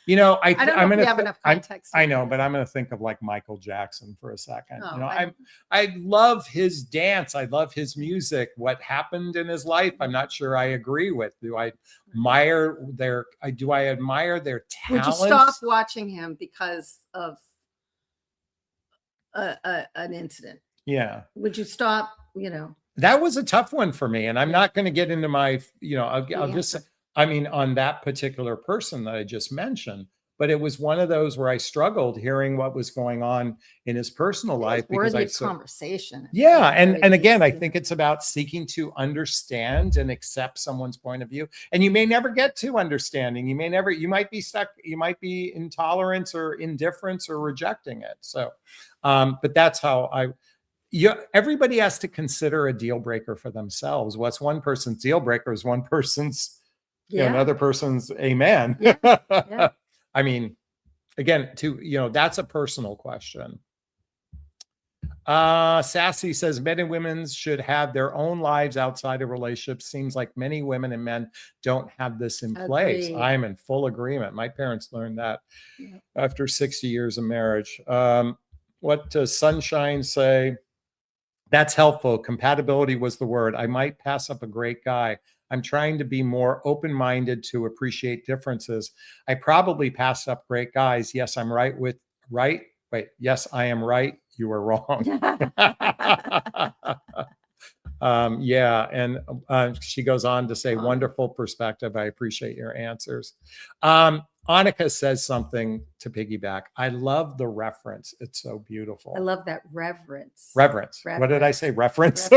Speaker 1: I don't know
Speaker 2: if we have enough context.
Speaker 1: I know, but I'm going to think of like Michael Jackson for a second. I love his dance. I love his music. What happened in his life, I'm not sure I agree with. Do I admire their talent?
Speaker 2: Would you stop watching him because of an incident?
Speaker 1: Yeah.
Speaker 2: Would you stop,
Speaker 1: That was a tough one for me. And I'm not going to get into my, I'll just say, I mean, on that particular person that I just mentioned, but it was one of those where I struggled hearing what was going on in his personal life.
Speaker 2: Because I conversation.
Speaker 1: Yeah. And again, I think it's about seeking to understand and accept someone's point of view. And you may never get to understanding. You might be stuck. You might be intolerance or indifference or rejecting it. So, but that's how everybody has to consider a deal breaker for themselves. What's one person's deal breaker is one person's another person's amen. Yeah. I mean, again, that's a personal question. Sassy says men and women should have their own lives outside of relationships. Seems like many women and men don't have this in place. I am in full agreement. My parents learned that after 60 years of marriage. What does Sunshine say? That's helpful. Compatibility was the word. I might pass up a great guy. I'm trying to be more open-minded to appreciate differences. I probably passed up great guys. Yes, I'm right. Yes, I am right. You were wrong. Yeah. And she goes on to say, wonderful perspective. I appreciate your answers. Annika says something to piggyback. I love the reference. It's so beautiful.
Speaker 2: I love that reverence.
Speaker 1: Reverence. What did I say? Reference.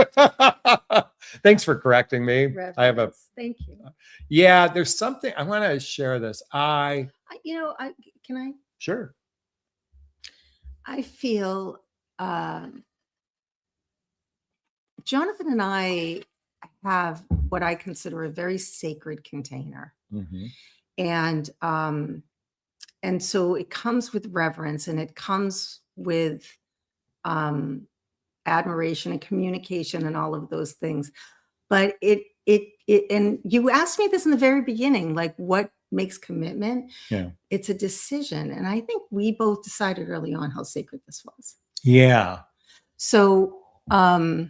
Speaker 1: Thanks for correcting me. Reverence.
Speaker 2: Thank you.
Speaker 1: Yeah, there's something I want to share this.
Speaker 2: Can I?
Speaker 1: Sure.
Speaker 2: I feel Jonathan and I have what I consider a very sacred container. Mm-hmm. And so it comes with reverence, and it comes with admiration and communication and all of those things. But it and you asked me this in the very beginning, like what makes commitment? Yeah. It's a decision. And I think we both decided early on how sacred this was.
Speaker 1: Yeah.
Speaker 2: So I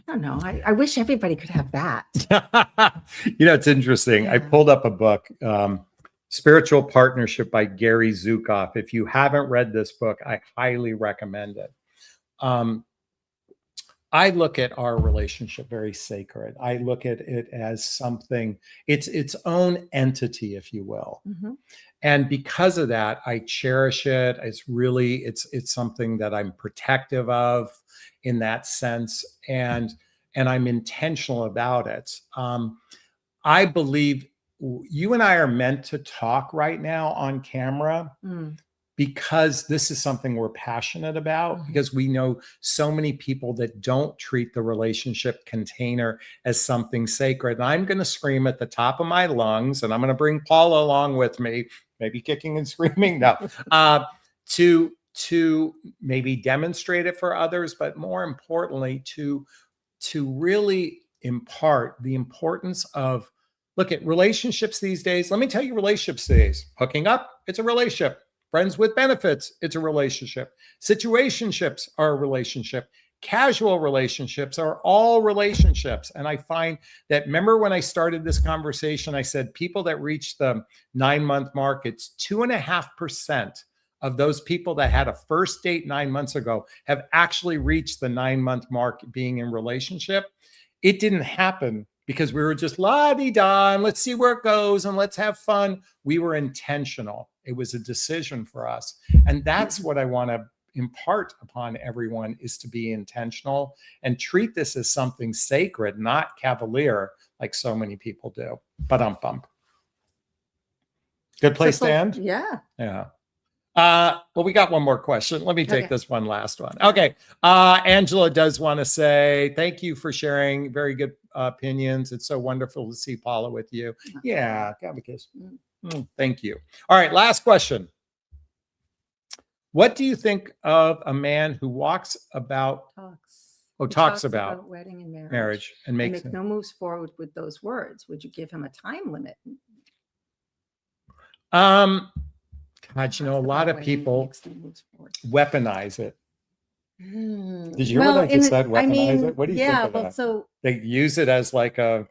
Speaker 2: don't know. I wish everybody could have that.
Speaker 1: It's interesting. Yeah. I pulled up a book, Spiritual Partnership by Gary Zukav. If you haven't read this book, I highly recommend it. I look at our relationship very sacred. I look at it as something, it's its own entity, if you will.
Speaker 2: Mm-hmm.
Speaker 1: And because of that, I cherish it. It's something that I'm protective of in that sense. And I'm intentional about it. I believe you and I are meant to talk right now on camera because this is something we're passionate about, because we know so many people that don't treat the relationship container as something sacred. And I'm going to scream at the top of my lungs, and I'm going to bring Paula along with me, maybe kicking and screaming. No, to maybe demonstrate it for others, but more importantly, to really impart the importance of, look at relationships these days. Let me tell you, relationships these days, hooking up, it's a relationship. Friends with benefits, it's a relationship. Situationships are a relationship. Casual relationships are all relationships. And I find that, remember when I started this conversation, I said people that reach the 9-month mark, it's 2.5% of those people that had a first date 9 months ago have actually reached the 9-month mark being in relationship. It didn't happen because we were just la-di-da and let's see where it goes and let's have fun. We were intentional. It was a decision for us. And that's what I want to impart upon everyone, is to be intentional and treat this as something sacred, not cavalier like so many people do. Ba-dum-bum. Good place to end?
Speaker 2: Yeah.
Speaker 1: Yeah. Well, we got one more question. Let me take this one last one. Okay. Angela does want to say, thank you for sharing very good opinions. It's so wonderful to see Paula with you. Yeah. Have a kiss. Thank you. All right. Last question. What do you think of a man who talks about
Speaker 2: wedding and marriage
Speaker 1: and
Speaker 2: makes no moves forward with those words? Would you give him a time limit?
Speaker 1: God, a lot of people weaponize it. Did you hear what I just said? Weaponize it? What do you think of that?
Speaker 2: So
Speaker 1: they use it as like, oh,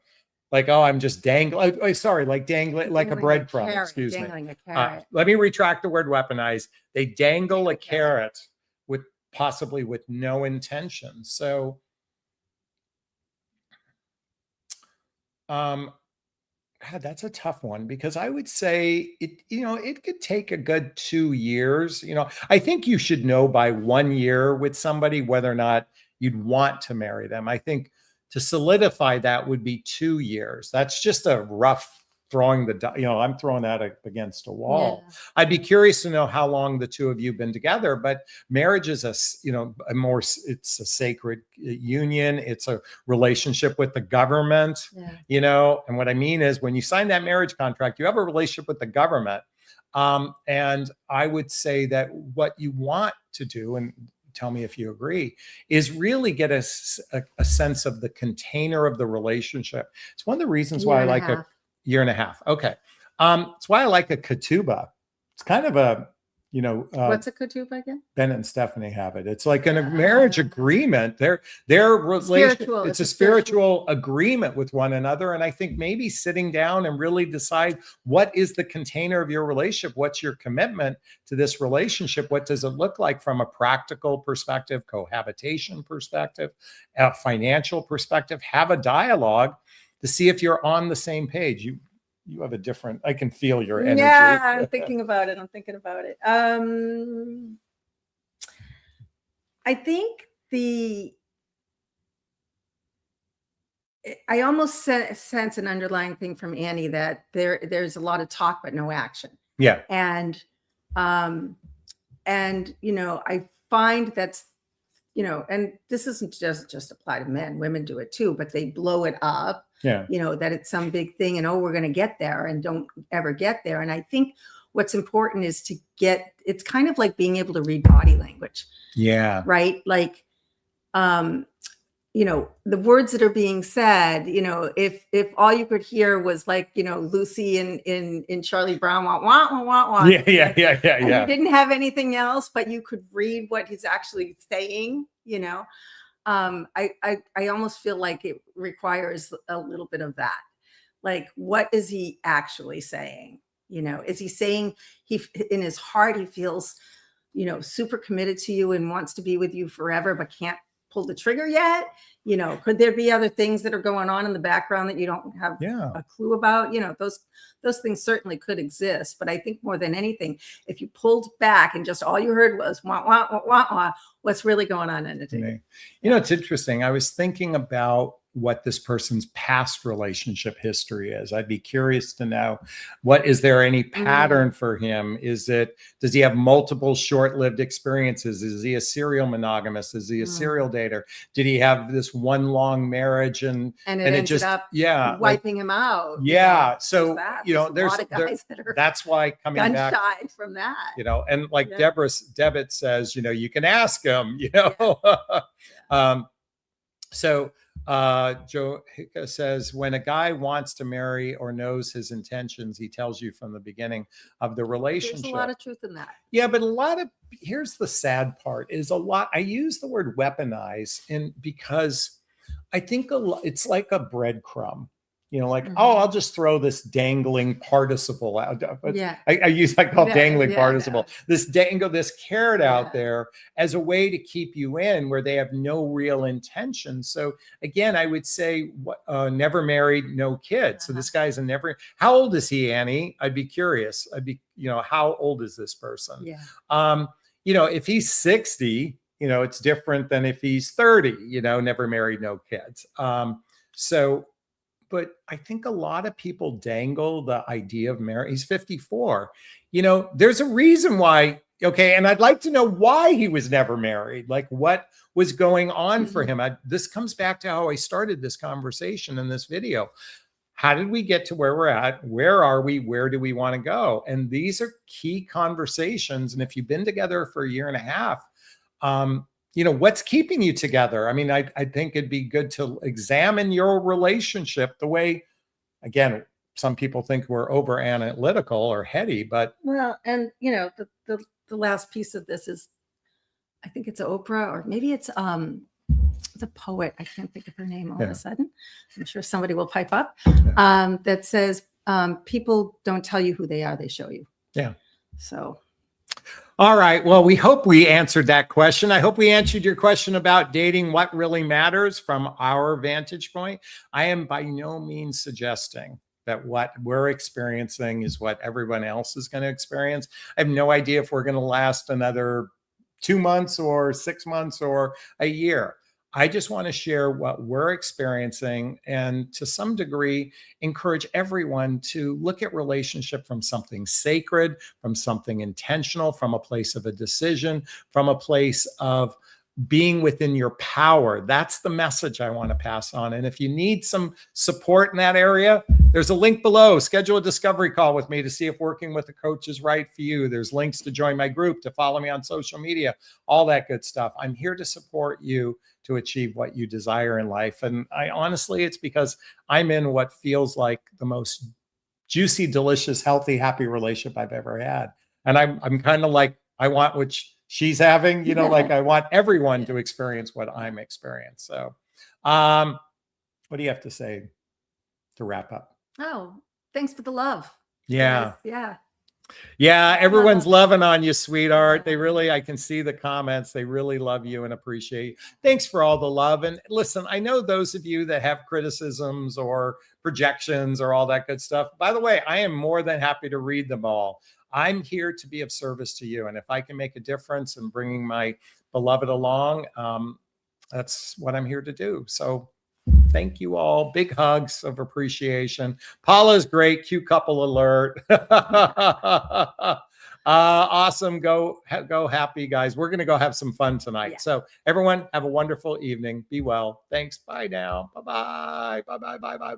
Speaker 1: I'm just dangling. Oh, sorry, like dangling, like a breadcrumb. Excuse me. Let me retract the word weaponize. They dangle a carrot with possibly with no intention. So, God, that's a tough one, because I would say it could take a good 2 years. I think you should know by 1 year with somebody whether or not you'd want to marry them. I think to solidify that would be 2 years. That's just a rough throwing I'm throwing that against a wall. Yeah. I'd be curious to know how long the two of you have been together, but marriage is it's a sacred union. It's a relationship with the government, and what I mean is when you sign that marriage contract, you have a relationship with the government. And I would say that what you want to do, and tell me if you agree, is really get a sense of the container of the relationship. It's one of the reasons why I like a year and a half. Okay. It's why I like a ketubah. It's kind of a,
Speaker 2: what's a ketubah again?
Speaker 1: Ben and Stephanie have it. It's like a marriage agreement. Their relation, it's a spiritual agreement with one another. And I think maybe sitting down and really decide, what is the container of your relationship? What's your commitment to this relationship? What does it look like from a practical perspective, cohabitation perspective, a financial perspective? Have a dialogue to see if you're on the same page. You have a different, I can feel your energy.
Speaker 2: Yeah, I'm thinking about it. I think I almost sense an underlying thing from Annie, that there's a lot of talk but no action.
Speaker 1: Yeah.
Speaker 2: And I find that's, and this isn't just apply to men, women do it too, but they blow it up.
Speaker 1: Yeah.
Speaker 2: That it's some big thing and, we're going to get there, and don't ever get there. And I think what's important is it's kind of like being able to read body language.
Speaker 1: Yeah.
Speaker 2: Right. Like, the words that are being said, if all you could hear was like, Lucy in Charlie Brown, wah, wah, wah, wah, wah.
Speaker 1: Yeah.
Speaker 2: And you didn't have anything else, but you could read what he's actually saying, I almost feel like it requires a little bit of that. Like, what is he actually saying? Is he saying in his heart, he feels, super committed to you and wants to be with you forever, but can't pulled the trigger yet? You know, could there be other things that are going on in the background that you don't have a clue about? You know, those things certainly could exist. But I think more than anything, if you pulled back and just all you heard was wah, wah, wah, wah, wah, what's really going on in it?
Speaker 1: You know, it's interesting. I was thinking about what this person's past relationship history is. I'd be curious to know, what is there any pattern for him? Does he have multiple short-lived experiences? Is he a serial monogamous? Is he a serial dater? Did he have this one long marriage and it just
Speaker 2: up wiping him out?
Speaker 1: Yeah.
Speaker 2: You know,
Speaker 1: so, you know, there's
Speaker 2: a lot of guys that are
Speaker 1: that's why coming back
Speaker 2: from that,
Speaker 1: you know, and like Debbit says, you know, you can ask him, you know. So Joe Hicka says, when a guy wants to marry or knows his intentions, he tells you from the beginning of the relationship.
Speaker 2: There's a lot of truth in that.
Speaker 1: Yeah, but here's the sad part is I use the word weaponize because I think it's like a breadcrumb. You know, like, oh, I'll just throw this dangling participle out. I call dangling participle. This carrot out there as a way to keep you in where they have no real intention. So again, I would say never married, no kids. So this guy's how old is he, Annie? I'd be curious. You know, how old is this person? You know, if he's 60, you know, it's different than if he's 30, you know, never married, no kids. But I think a lot of people dangle the idea of marriage. He's 54. You know, there's a reason why. Okay. And I'd like to know why he was never married. Like what was going on for him? This comes back to how I started this conversation in this video. How did we get to where we're at? Where are we? Where do we want to go? And these are key conversations. And if you've been together for a year and a half, you know, what's keeping you together? I mean, I think it'd be good to examine your relationship the way, again, some people think we're over analytical or heady, but.
Speaker 2: Well, and you know, the last piece of this is, I think it's Oprah, or maybe it's the poet. I can't think of her name all of a sudden. I'm sure somebody will pipe up. That says, people don't tell you who they are, they show you.
Speaker 1: Yeah.
Speaker 2: So.
Speaker 1: All right. Well, we hope we answered that question. I hope we answered your question about dating, what really matters from our vantage point. I am by no means suggesting that what we're experiencing is what everyone else is going to experience. I have no idea if we're going to last another 2 months or 6 months or a year. I just want to share what we're experiencing and to some degree encourage everyone to look at relationship from something sacred, from something intentional, from a place of a decision, from a place of being within your power. That's the message I want to pass on. And if you need some support in that area, there's a link below. Schedule a discovery call with me to see if working with a coach is right for you. There's links to join my group, to follow me on social media, all that good stuff. I'm here to support you to achieve what you desire in life. And I honestly, it's because I'm in what feels like the most juicy, delicious, healthy, happy relationship I've ever had. And I'm kind of like, I want what she's having, you know, like I want everyone to experience what I'm experiencing. So what do you have to say to wrap up?
Speaker 2: Oh, thanks for the love.
Speaker 1: Yeah.
Speaker 2: Yes,
Speaker 1: yeah. Everyone's loving on you, sweetheart. They really, I can see the comments. They really love you and appreciate you. Thanks for all the love. And listen, I know those of you that have criticisms or projections or all that good stuff. By the way, I am more than happy to read them all. I'm here to be of service to you. And if I can make a difference in bringing my beloved along, that's what I'm here to do. So thank you all. Big hugs of appreciation. Paula's great. Cute couple alert. Awesome. Go happy, guys. We're going to go have some fun tonight. Yeah. So everyone have a wonderful evening. Be well. Thanks. Bye now. Bye-bye. Bye-bye. Bye-bye. Bye.